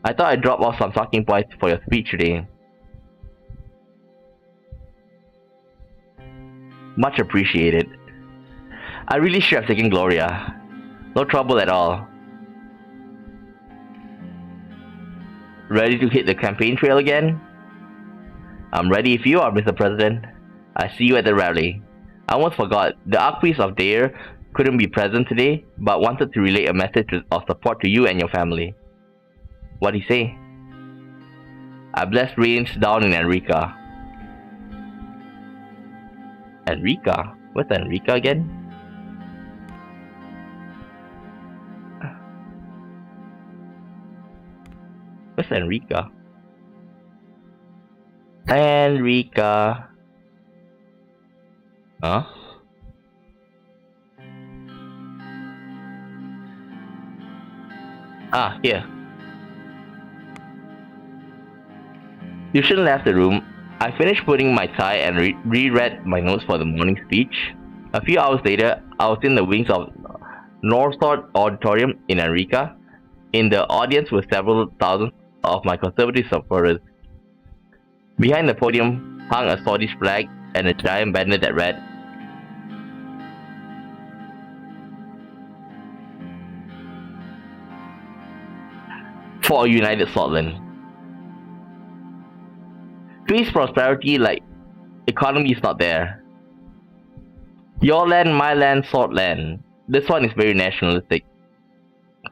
I thought I'd drop off some talking points for your speech today. Much appreciated. I really should have taken Gloria. No trouble at all. Ready to hit the campaign trail again? I'm ready if you are, Mr. President. I see you at the rally. I almost forgot. The Archpriest of Dare couldn't be present today, but wanted to relay a message of support to you and your family. What'd he say? I blessed rains down in Enrica. Enrica? What's Enrica again? What's Enrica? Enrica. Huh? Ah, here. Lucian left the room. I finished putting my tie and reread my notes for the morning speech. A few hours later, I was in the wings of Northside Auditorium in Enrica. In the audience were several thousands of my conservative supporters. Behind the podium hung a Swedish flag and a giant banner that read, "For a United Sordland." Peace, prosperity, like economy is not there. Your land, my land, Sordland. This one is very nationalistic.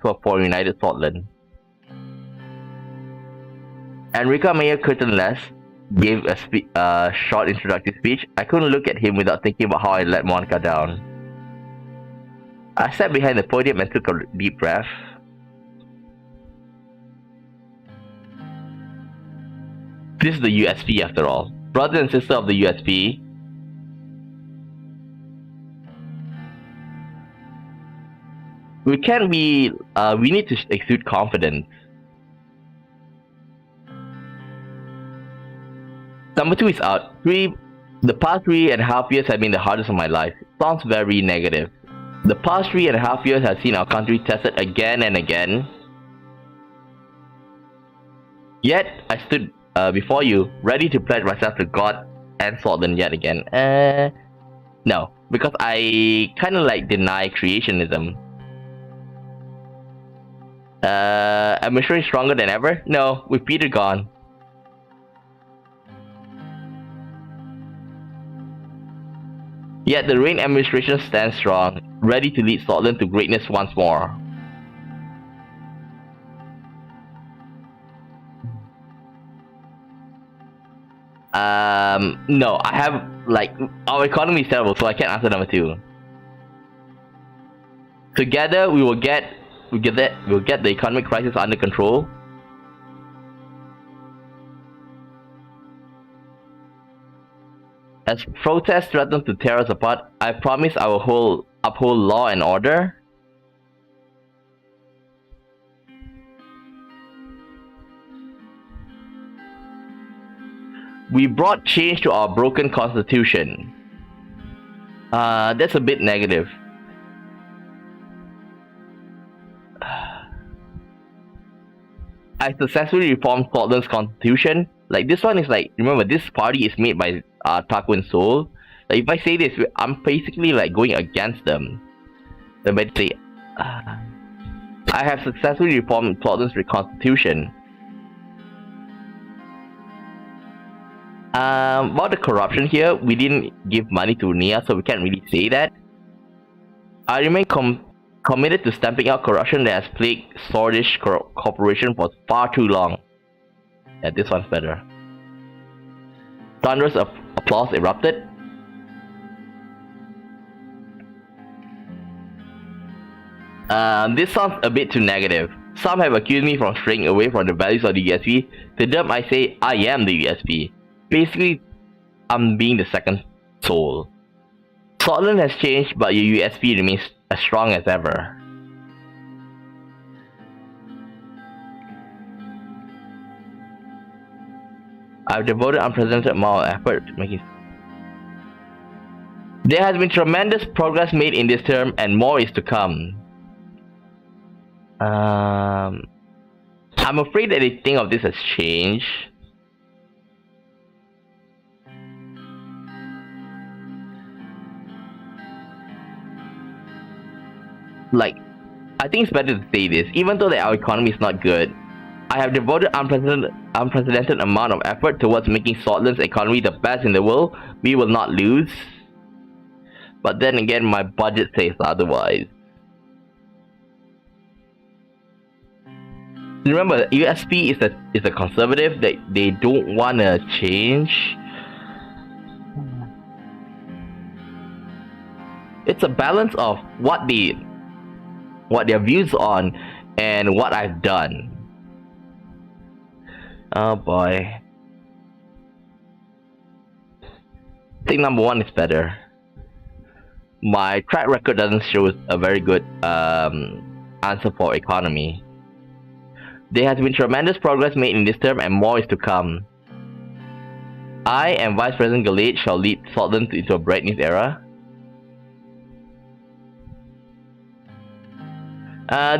For United Sordland. Enrica Mayor Curtin Less gave a short introductory speech. I couldn't look at him without thinking about how I let Monica down. I sat behind the podium and took a deep breath. This is the USP after all. Brother and sister of the USP. We can't be, we need to exude confidence. Number 2 is out. The past 3.5 years have been the hardest of my life. Sounds very negative. The past 3.5 years has seen our country tested again and again. Yet, I stood before you, ready to pledge myself to God and Sordland yet again. No, because I kinda like deny creationism. Administration stronger than ever? No, with Peter gone. Yet the Rayne administration stands strong, ready to lead Sordland to greatness once more. No, I have, like, our economy is terrible, so I can't answer number 2. Together, we'll get the economic crisis under control. As protests threaten to tear us apart, I promise I will uphold law and order. We brought change to our broken constitution. That's a bit negative. I successfully reformed Sordland's constitution. Like, this one is like, remember, this party is made by Taco Soul. Like, if I say this, I'm basically like going against them. Then I say, I have successfully reformed Sordland's constitution. About the corruption here, we didn't give money to Nia, so we can't really say that. I remain committed to stamping out corruption that has plagued Swordish Corporation for far too long. Yeah, this one's better. Thunderous applause erupted. This sounds a bit too negative. Some have accused me from straying away from the values of the USP. To them, I say I am the USP. Basically, I'm being the second soul. Sordland has changed, but your USP remains as strong as ever. I've devoted unprecedented amount of effort to making. There has been tremendous progress made in this term, and more is to come. I'm afraid that anything of this has changed. Like, I think it's better to say this. Even though that our economy is not good, I have devoted unprecedented amount of effort towards making Sordland's economy the best in the world. We will not lose. But then again, my budget says otherwise. Remember, USP is a conservative that they don't wanna change. It's a balance of what their views on and what I've done. Oh boy. I think number 1 is better. My track record doesn't show a very good answer for economy. There has been tremendous progress made in this term, and more is to come. I and Vice President Galate shall lead Sordland into a bright new era.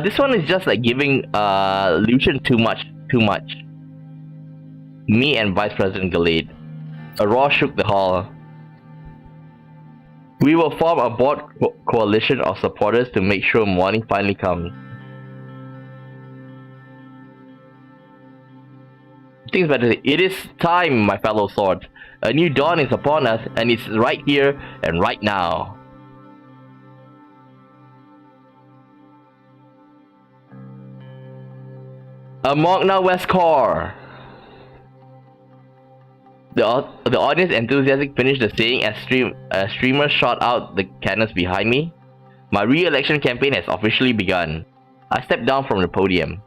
This one is just like giving Lucian too much. Me and Vice President Galate. A roar shook the hall. We will form a broad coalition of supporters to make sure morning finally comes. Things better. It is time, my fellow swords. A new dawn is upon us, and it's right here and right now. Amogna West Core. The audience enthusiastic finished the saying as streamers shot out the cannons behind me. My re-election campaign has officially begun. I stepped down from the podium.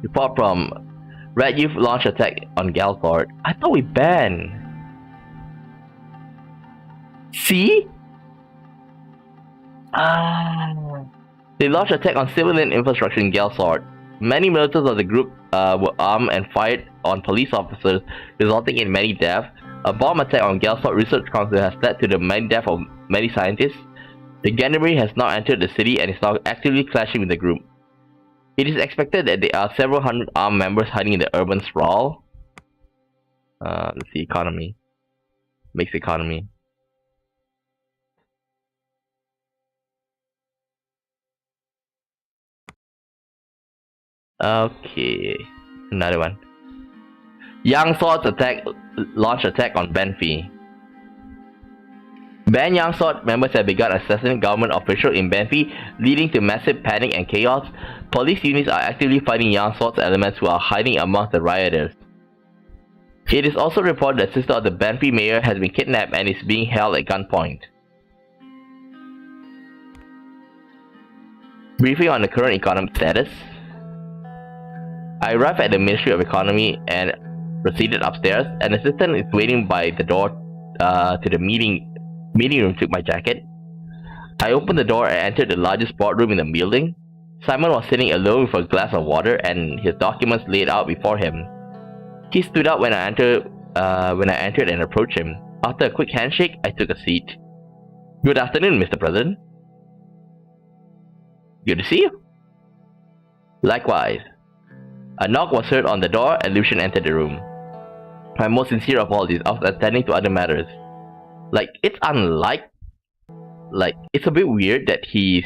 Report from Red Youth launch attack on Galthord. I thought we banned. See? They launched attack on civilian infrastructure in Galthord. Many militants of the group were armed and fired on police officers, resulting in many deaths. A bomb attack on Galsort Research Council has led to the many deaths of many scientists. The Gendarmerie has now entered the city and is now actively clashing with the group. It is expected that there are several hundred armed members hiding in the urban sprawl. Let's see, economy. Mixed economy. Okay, another one. Young Swords launch attack on Banfi. Ban Young Sword members have begun assassinating government officials in Banfi, leading to massive panic and chaos. Police units are actively fighting Young Sword's elements who are hiding amongst the rioters. It is also reported that the sister of the Banfi mayor has been kidnapped and is being held at gunpoint. Briefing on the current economic status. I arrived at the Ministry of Economy and proceeded upstairs. An assistant is waiting by the door to the meeting room. Took my jacket. I opened the door and entered the largest boardroom in the building. Simon was sitting alone with a glass of water and his documents laid out before him. He stood up when I entered and approached him. After a quick handshake, I took a seat. Good afternoon, Mr. President. Good to see you. Likewise. A knock was heard on the door and Lucian entered the room. My most sincere apologies, I was attending to other matters. It's it's a bit weird that he's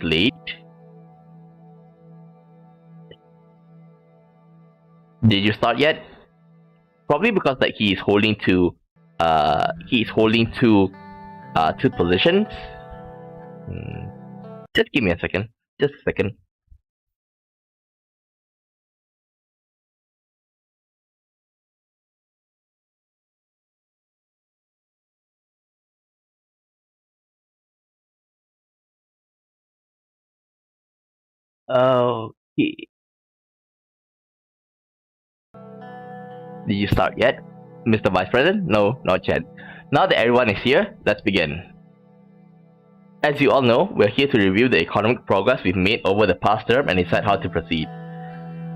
late. Did you start yet? Probably because he's holding two positions. Just give me a second. Just a second. Okay. Did you start yet, Mr. Vice President? No, not yet. Now that everyone is here, let's begin. As you all know, we're here to review the economic progress we've made over the past term and decide how to proceed.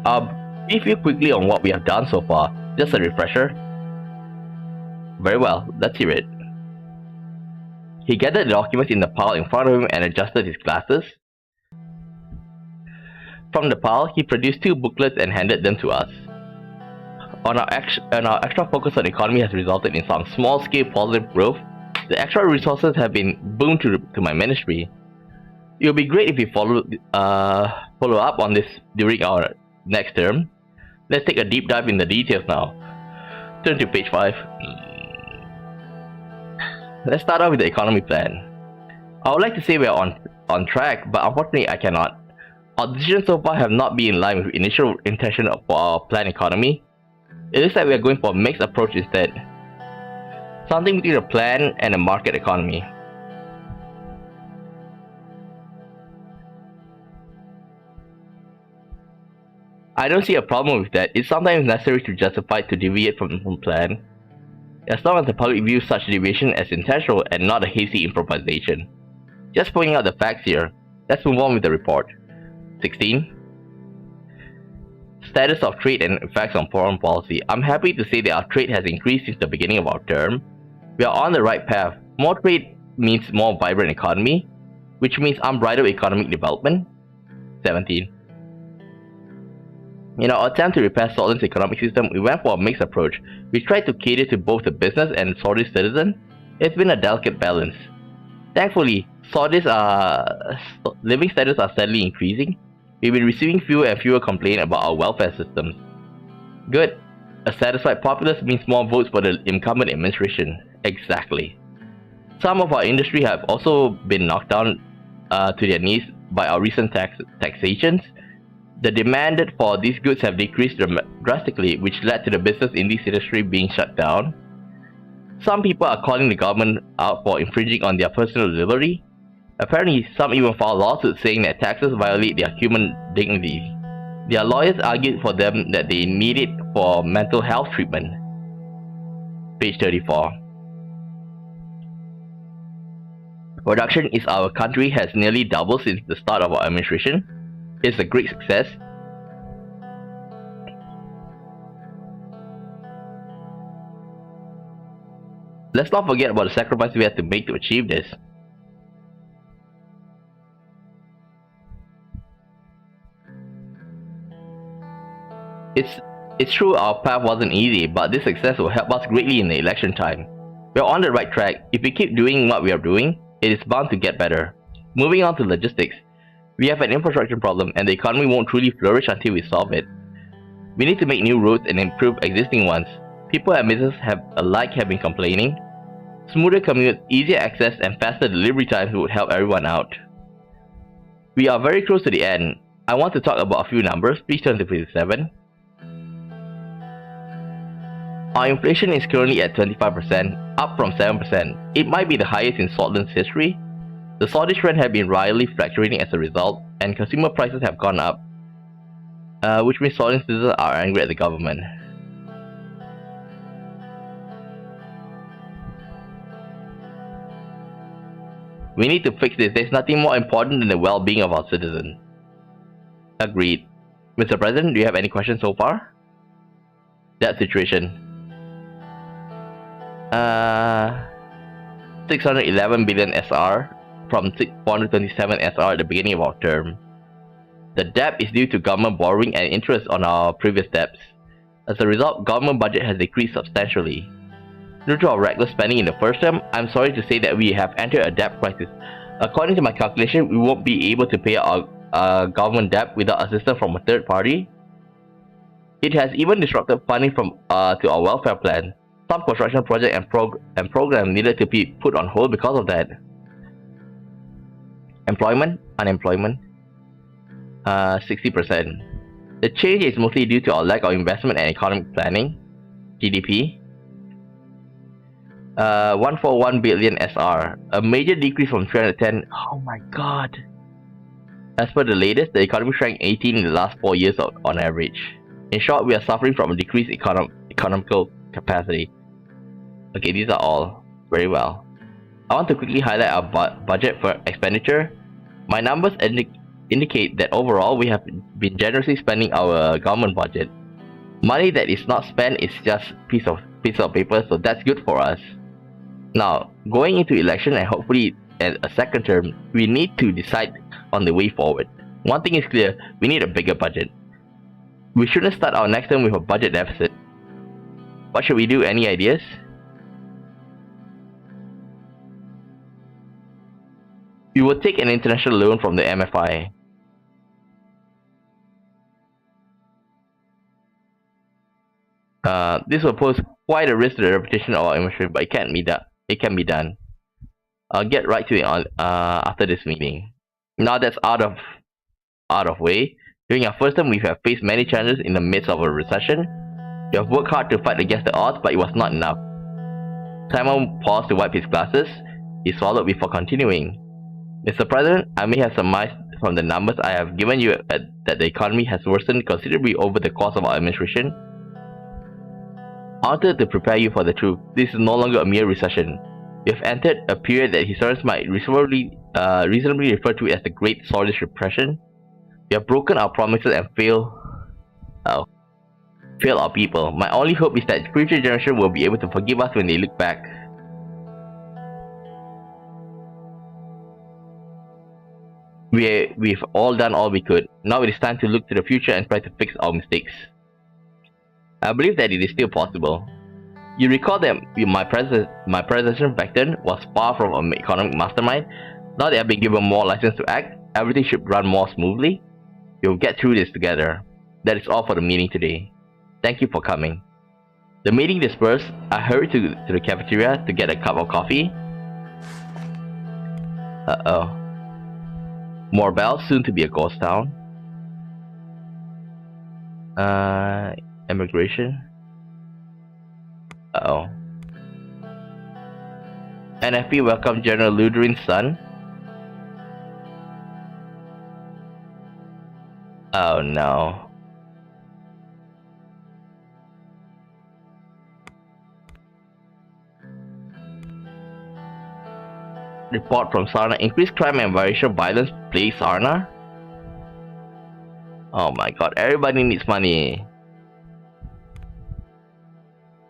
I'll brief you quickly on what we have done so far, just a refresher. Very well, let's hear it. He gathered the documents in the pile in front of him and adjusted his glasses. From the pile, he produced two booklets and handed them to us. Our extra focus on the economy has resulted in some small-scale positive growth. The extra resources have been boomed to my ministry. It would be great if you follow up on this during our next term. Let's take a deep dive in the details now. Turn to page 5. Let's start off with the economy plan. I would like to say we are on track, but unfortunately I cannot. Our decisions so far have not been in line with the initial intention for our planned economy. It looks like we are going for a mixed approach instead. Something between a plan and a market economy. I don't see a problem with that. It's sometimes necessary to justify to deviate from the plan, as long as the public views such deviation as intentional and not a hasty improvisation. Just pointing out the facts here. Let's move on with the report. 16. Status of trade and effects on foreign policy. I'm happy to say that our trade has increased since the beginning of our term. We are on the right path. More trade means more vibrant economy, which means unbridled economic development. 17. In our attempt to repair Sordland's economic system, we went for a mixed approach. We tried to cater to both the business and Sordland's citizen. It's been a delicate balance. Thankfully, Sordland's living standards are steadily increasing. We've been receiving fewer and fewer complaints about our welfare systems. Good. A satisfied populace means more votes for the incumbent administration. Exactly. Some of our industry have also been knocked down to their knees by our recent taxations. The demand for these goods have decreased drastically, which led to the business in this industry being shut down. Some people are calling the government out for infringing on their personal liberty. Apparently, some even filed lawsuits saying that taxes violate their human dignity. Their lawyers argued for them that they need it for mental health treatment. Page 34. Production in our country has nearly doubled since the start of our administration. It's a great success. Let's not forget about the sacrifice we had to make to achieve this. It's true our path wasn't easy, but this success will help us greatly in the election time. We're on the right track. If we keep doing what we are doing, it is bound to get better. Moving on to logistics. We have an infrastructure problem and the economy won't truly flourish until we solve it. We need to make new roads and improve existing ones. People and businesses alike have been complaining. Smoother commutes, easier access, and faster delivery times would help everyone out. We are very close to the end. I want to talk about a few numbers. Please turn to page 7. Our inflation is currently at 25%, up from 7%. It might be the highest in Sordland's history. The Swedish trend has been wildly fluctuating as a result, and consumer prices have gone up, which means Sordland citizens are angry at the government. We need to fix this. There's nothing more important than the well-being of our citizens. Agreed. Mr. President, do you have any questions so far? That situation. 611 billion SR from 427 SR at the beginning of our term. The debt is due to government borrowing and interest on our previous debts. As a result, government budget has decreased substantially. Due to our reckless spending in the first term, I'm sorry to say that we have entered a debt crisis. According to my calculation, we won't be able to pay our government debt without assistance from a third party. It has even disrupted funding to our welfare plan. Some construction projects and programs needed to be put on hold because of that. Unemployment, 60%. The change is mostly due to our lack of investment and economic planning. GDP, 141 billion SR, a major decrease from 310. Oh my god. As per the latest, the economy shrank 18 in the last 4 years on average. In short, we are suffering from a decreased economical capacity. Okay, these are all very well. I want to quickly highlight our budget for expenditure. My numbers indicate that overall we have been generously spending our government budget. Money that is not spent is just piece of paper, so that's good for us. Now, going into election and hopefully a second term, we need to decide on the way forward. One thing is clear, we need a bigger budget. We shouldn't start our next term with a budget deficit. What should we do? Any ideas? We will take an international loan from the MFI. This will pose quite a risk to the reputation of our industry, but it can be done. I'll get right to it after this meeting. Now that's out of way. During our first term, we have faced many challenges in the midst of a recession. We have worked hard to fight against the odds, but it was not enough. Simon paused to wipe his glasses. He swallowed before continuing. Mr. President, I may have surmised from the numbers I have given you that the economy has worsened considerably over the course of our administration. I wanted to prepare you for the truth. This is no longer a mere recession. We have entered a period that historians might reasonably refer to as the Great Swedish Depression. We have broken our promises and failed our people. My only hope is that future generations will be able to forgive us when they look back. We've all done all we could. Now it is time to look to the future and try to fix our mistakes. I believe that it is still possible. You recall that my predecessor back then was far from an economic mastermind. Now that I've been given more license to act, everything should run more smoothly. We'll get through this together. That is all for the meeting today. Thank you for coming. The meeting dispersed. I hurried to the cafeteria to get a cup of coffee. Uh-oh. More bells, soon to be a ghost town. Immigration. Uh-oh. NFP welcomed General Luderin's son. Oh no. Report from Sarna. Increased crime and racial violence plague Sarna. Oh my god, everybody needs money.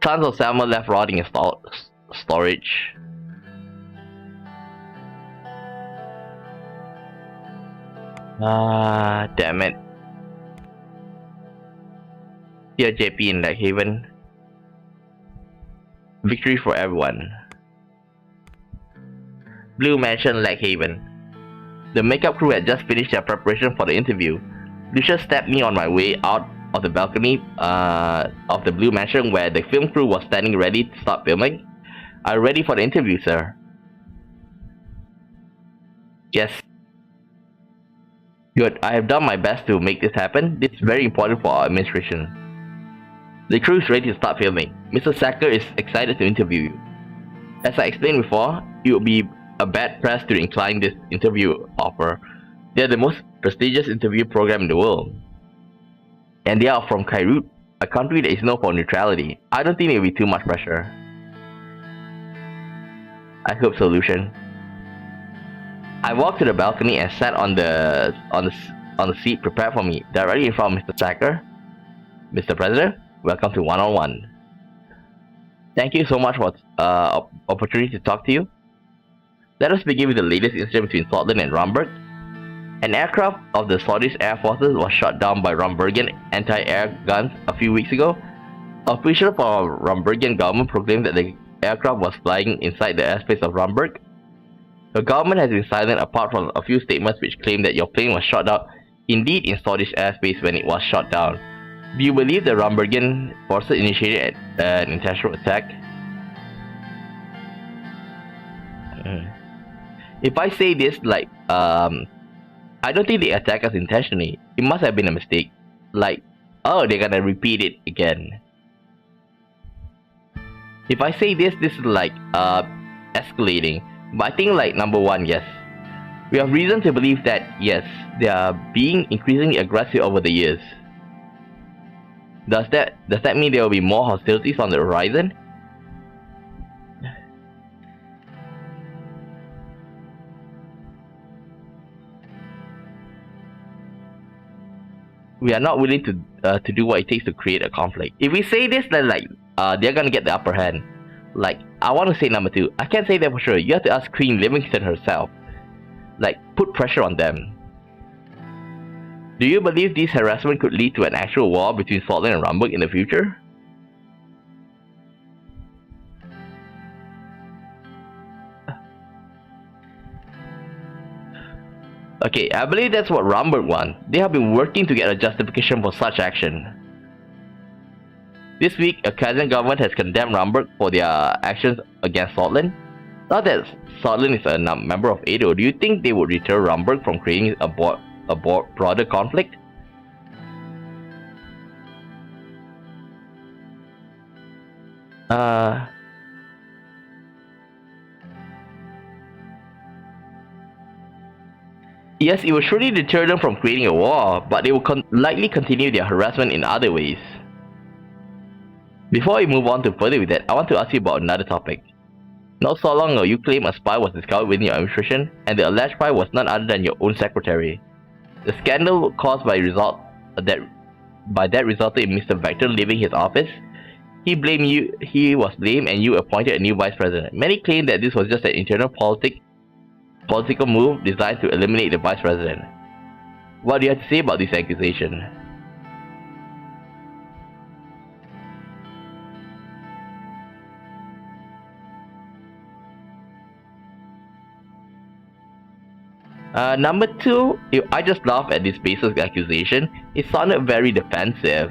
Tons of salmon left rotting in storage. Damn it. Here, JP in Lake Haven. Victory for everyone. Blue Mansion, Lake Haven. The makeup crew had just finished their preparation for the interview. Lucius stabbed me on my way out of the balcony of the Blue Mansion where the film crew was standing ready to start filming. Are you ready for the interview, sir? Yes. Good. I have done my best to make this happen. This is very important for our administration. The crew is ready to start filming. Mr. Sacker is excited to interview you. As I explained before, it would be a bad press to decline this interview offer. They are the most prestigious interview program in the world. And they are from Kairoot, a country that is known for neutrality. I don't think it will be too much pressure. I hope so, Lucian. I walked to the balcony and sat on the seat prepared for me, directly in front of Mr. Sacker. Mr. President, welcome to One-on-One. Thank you so much for opportunity to talk to you. Let us begin with the latest incident between Sordland and Romberg. An aircraft of the Swedish Air Forces was shot down by Rombergian anti-air guns a few weeks ago. Officials from the Rombergian government proclaimed that the aircraft was flying inside the airspace of Romberg. The government has been silent apart from a few statements which claim that your plane was shot down indeed in Swedish airspace when it was shot down. Do you believe the Rombergian forces initiated an intentional attack? If I say this, I don't think they attacked us intentionally. It must have been a mistake. Oh, they're gonna repeat it again. If I say this is escalating. But I think number one, yes. We have reason to believe that, yes, they are being increasingly aggressive over the years. Does that mean there will be more hostilities on the horizon? We are not willing to do what it takes to create a conflict. If we say this, then they're gonna get the upper hand. I want to say number two. I can't say that for sure. You have to ask Queen Livingston herself. Put pressure on them. Do you believe this harassment could lead to an actual war between Sordland and Romberg in the future? Okay, I believe that's what Romberg wants. They have been working to get a justification for such action. This week, a Kazan government has condemned Romberg for their actions against Sordland. Now that Sordland is a member of ADO, do you think they would deter Romberg from creating a broader conflict? Yes, it will surely deter them from creating a war, but they will likely continue their harassment in other ways. Before we move on to further with that, I want to ask you about another topic. Not so long ago, you claimed a spy was discovered within your administration, and the alleged spy was none other than your own secretary. The scandal caused by that resulted in Mr. Vector leaving his office. He was blamed, and you appointed a new vice president. Many claim that this was just an internal political move designed to eliminate the vice president. What do you have to say about this accusation? Number two, I just laughed at this baseless accusation. It sounded very defensive.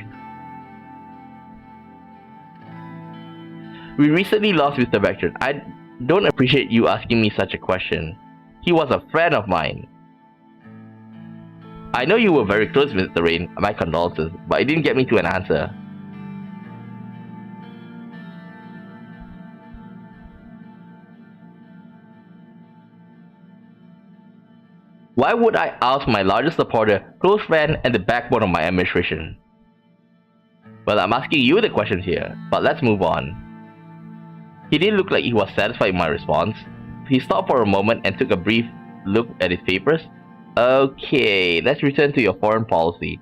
We recently lost Mr. Vector. I don't appreciate you asking me such a question. He was a friend of mine. I know you were very close, Mr. Rayne. My condolences, but it didn't get me to an answer. Why would I ask my largest supporter, close friend, and the backbone of my administration? Well, I'm asking you the questions here, but let's move on. He didn't look like he was satisfied with my response. He stopped for a moment and took a brief look at his papers. Okay, let's return to your foreign policy.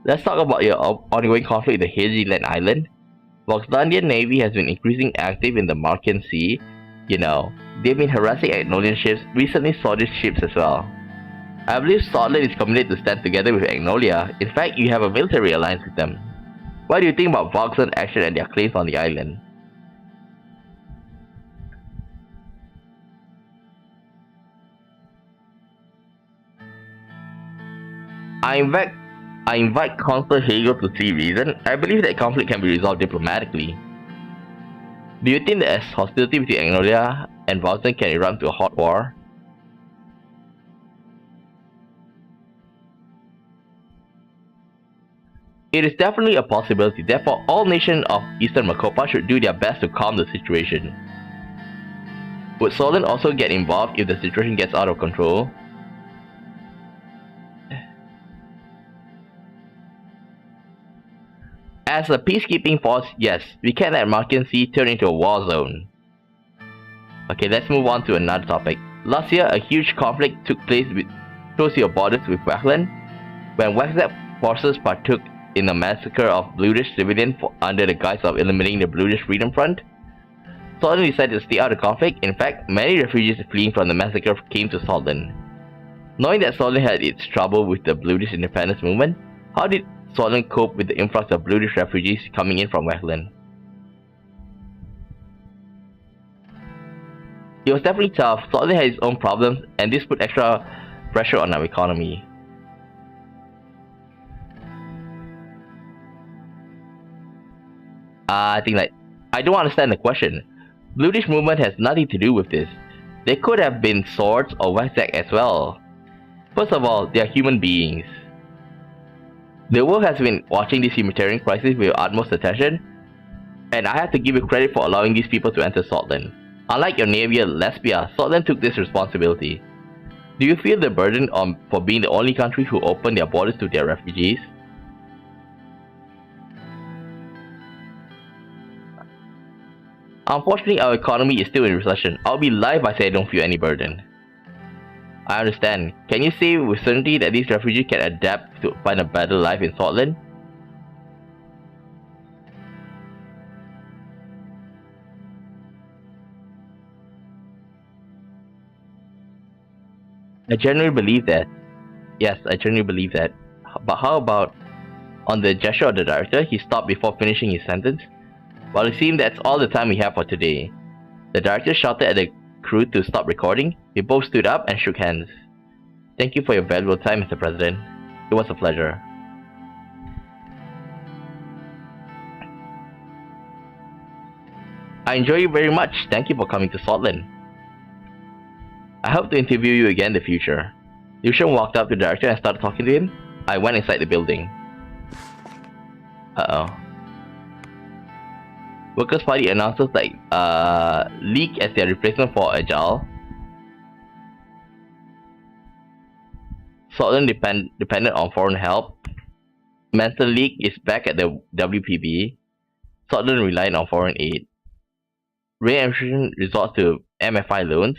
Let's talk about your ongoing conflict with the Hazyland Island. Voxlandian Navy has been increasingly active in the Markian Sea. You know, they've been harassing Agnolian ships, recently Swedish ships as well. I believe Sordland is committed to stand together with Agnolia. In fact, you have a military alliance with them. What do you think about Voxland's action and their claims on the island? I invite Consul Hegel to see reason. I believe that conflict can be resolved diplomatically. Do you think that as hostility between Agnolia and Voxland can erupt to a hot war? It is definitely a possibility, therefore all nations of Eastern Makopa should do their best to calm the situation. Would Sordland also get involved if the situation gets out of control? As a peacekeeping force, yes, we can't let Markian Sea turn into a war zone. Okay, let's move on to another topic. Last year, a huge conflict took place close to your borders with Westland, when Westland forces partook in a massacre of Bluish civilians under the guise of eliminating the Bluish Freedom Front. Sordland decided to stay out of the conflict. In fact, many refugees fleeing from the massacre came to Sordland. Knowing that Sordland had its trouble with the Bluish independence movement, how did Sordland cope with the influx of Bluish refugees coming in from Westland? It was definitely tough. Sordland had its own problems, and this put extra pressure on our economy. I don't understand the question. Bluish movement has nothing to do with this. They could have been Swords or Westzak as well. First of all, they are human beings. The world has been watching this humanitarian crisis with utmost attention, and I have to give you credit for allowing these people to enter Sordland. Unlike your neighbor Lesbia, Sordland took this responsibility. Do you feel the burden for being the only country who opened their borders to their refugees? Unfortunately, our economy is still in recession. I'll be lying if I say I don't feel any burden. I understand. Can you say with certainty that these refugees can adapt to find a better life in Sordland? I genuinely believe that. Yes, I genuinely believe that. But how about, on the gesture of the director, he stopped before finishing his sentence? Well, it seems that's all the time we have for today. The director shouted at the crew to stop recording. We both stood up and shook hands. Thank you for your valuable time, Mr. President. It was a pleasure. I enjoy you very much. Thank you for coming to Sordland. I hope to interview you again in the future. Lucian walked up to the director and started talking to him. I went inside the building. Uh-oh. Workers' Party announces Leak as their replacement for Agile. Sordland dependent on foreign help. Mental League is back at the WPB. Sordland relied on foreign aid. Rayne Administration resorts to MFI loans.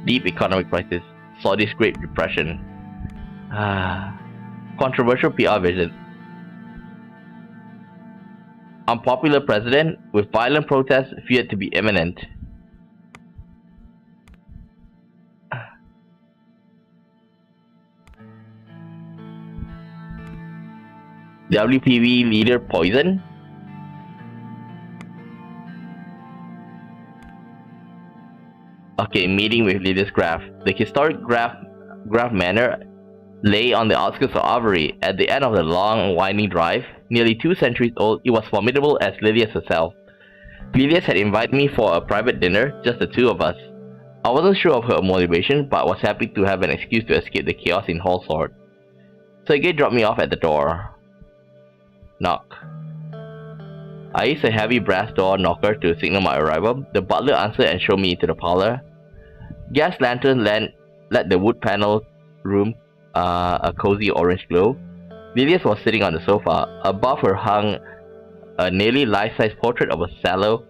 Deep economic crisis. Saudi's Great Depression. Controversial PR vision. Unpopular president with violent protests feared to be imminent. WPV leader poison. Okay, meeting with leaders Graph. The historic Graph Manor lay on the outskirts of Avery. At the end of the long, winding drive, nearly 2 centuries old, it was formidable as Lilias herself. Lilias had invited me for a private dinner, just the two of us. I wasn't sure of her motivation, but was happy to have an excuse to escape the chaos in Hallsword. Sergei dropped me off at the door. Knock. I used a heavy brass door knocker to signal my arrival. The butler answered and showed me into the parlor. Gas lantern lit the wood panel room a cozy orange glow. Lilias was sitting on the sofa. Above her hung a nearly life-size portrait of a sallow,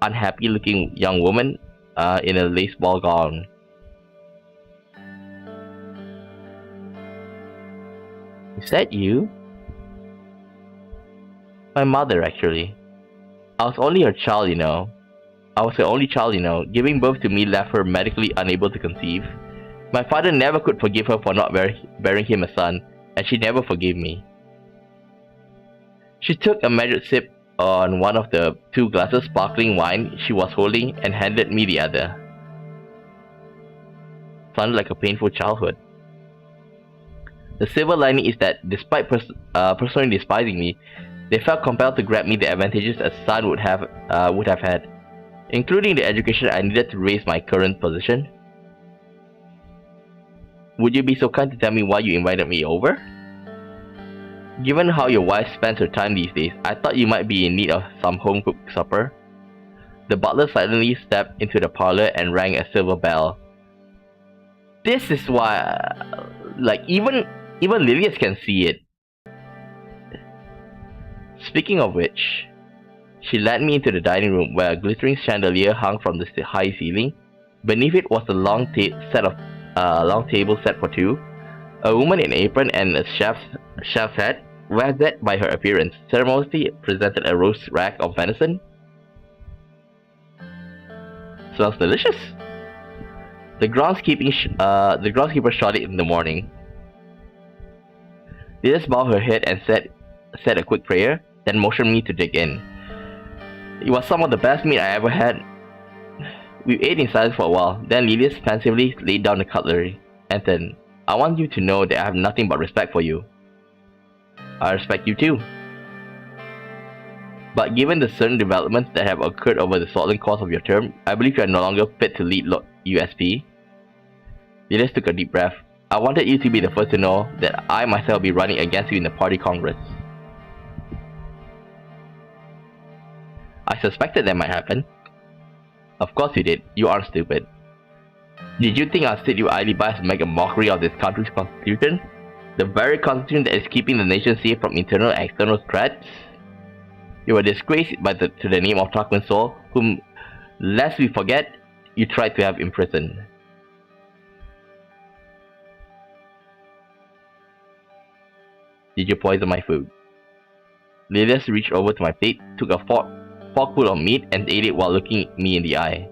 unhappy-looking young woman in a lace ball gown. Is that you? My mother, actually. I was only her child, you know. I was her only child, you know. Giving birth to me left her medically unable to conceive. My father never could forgive her for not bearing him a son, and she never forgave me. She took a measured sip on one of the 2 glasses sparkling wine she was holding and handed me the other. Sounded like a painful childhood. The silver lining is that despite personally despising me, they felt compelled to grant me the advantages a son would have had, including the education I needed to raise my current position. Would you be so kind to tell me why you invited me over? Given how your wife spends her time these days, I thought you might be in need of some home-cooked supper. The butler silently stepped into the parlor and rang a silver bell. This is why, even Lilius can see it. Speaking of which, she led me into the dining room where a glittering chandelier hung from the high ceiling. Beneath it was a long table set for 2. A woman in an apron and a chef's hat, razzed by her appearance, ceremoniously presented a roast rack of venison. Smells delicious. The groundskeeper shot it in the morning. Lilius bowed her head and said a quick prayer, then motioned me to dig in. It was some of the best meat I ever had. We ate in silence for a while, then Lilius pensively laid down the cutlery. Anton, I want you to know that I have nothing but respect for you. I respect you too. But given the certain developments that have occurred over the Sordland course of your term, I believe you are no longer fit to lead USP. Lilius took a deep breath. I wanted you to be the first to know that I myself will be running against you in the party congress. I suspected that might happen. Of course you did. You aren't stupid. Did you think I'll sit you idly by to make a mockery of this country's constitution? The very constitution that is keeping the nation safe from internal and external threats? You were disgraced to the name of Tarquin Sol, whom, lest we forget, you tried to have imprisoned. Did you poison my food? Lilius reached over to my plate, took a forkful of meat, and ate it while looking me in the eye.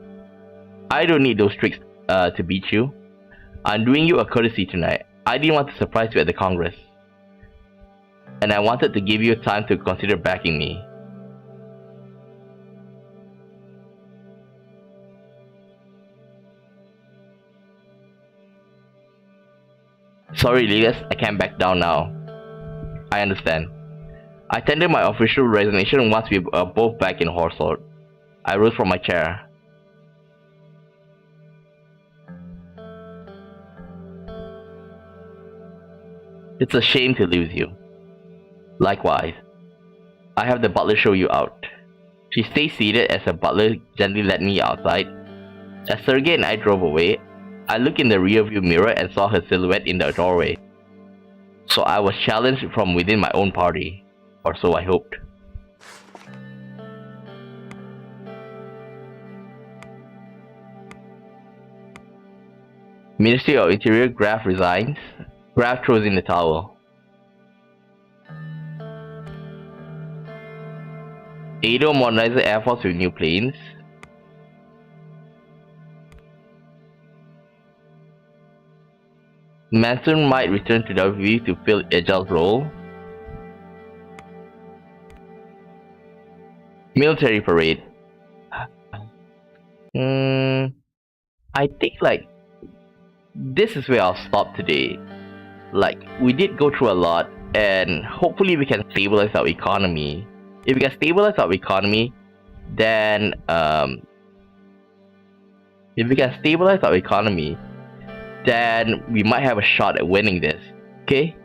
I don't need those tricks to beat you. I'm doing you a courtesy tonight. I didn't want to surprise you at the Congress. And I wanted to give you time to consider backing me. Sorry, Lilius, I can't back down now. I understand. I tendered my official resignation once we were both back in Horsford. I rose from my chair. It's a shame to lose you. Likewise. I have the butler show you out. She stayed seated as the butler gently led me outside. As Sergei and I drove away, I looked in the rearview mirror and saw her silhouette in the doorway. So I was challenged from within my own party. Or so I hoped. Ministry of Interior, Graf resigns. Graf throws in the towel. Ado modernizes Air Force with new planes. Manson might return to WWE to fill Agile's role. Military parade. I think this is where I'll stop today. We did go through a lot, and hopefully we can stabilize our economy. If we can stabilize our economy, then we might have a shot at winning this. Okay?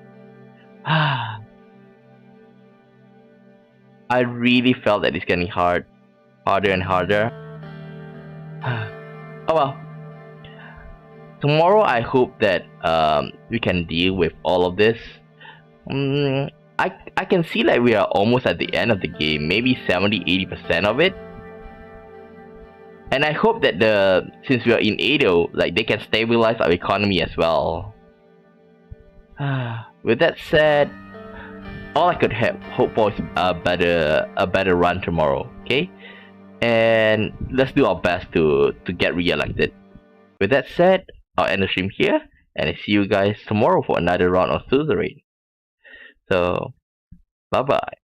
I really felt that it's getting harder and harder. Oh well. Tomorrow I hope that we can deal with all of this. I can see we are almost at the end of the game, maybe 70-80% of it. And I hope that since we are in Edo, they can stabilize our economy as well. With that said, all I could hope for is a better run tomorrow. Okay, and let's do our best to get re-elected. With that said, I'll end the stream here, and I see you guys tomorrow for another round of Suzerain. So, bye bye.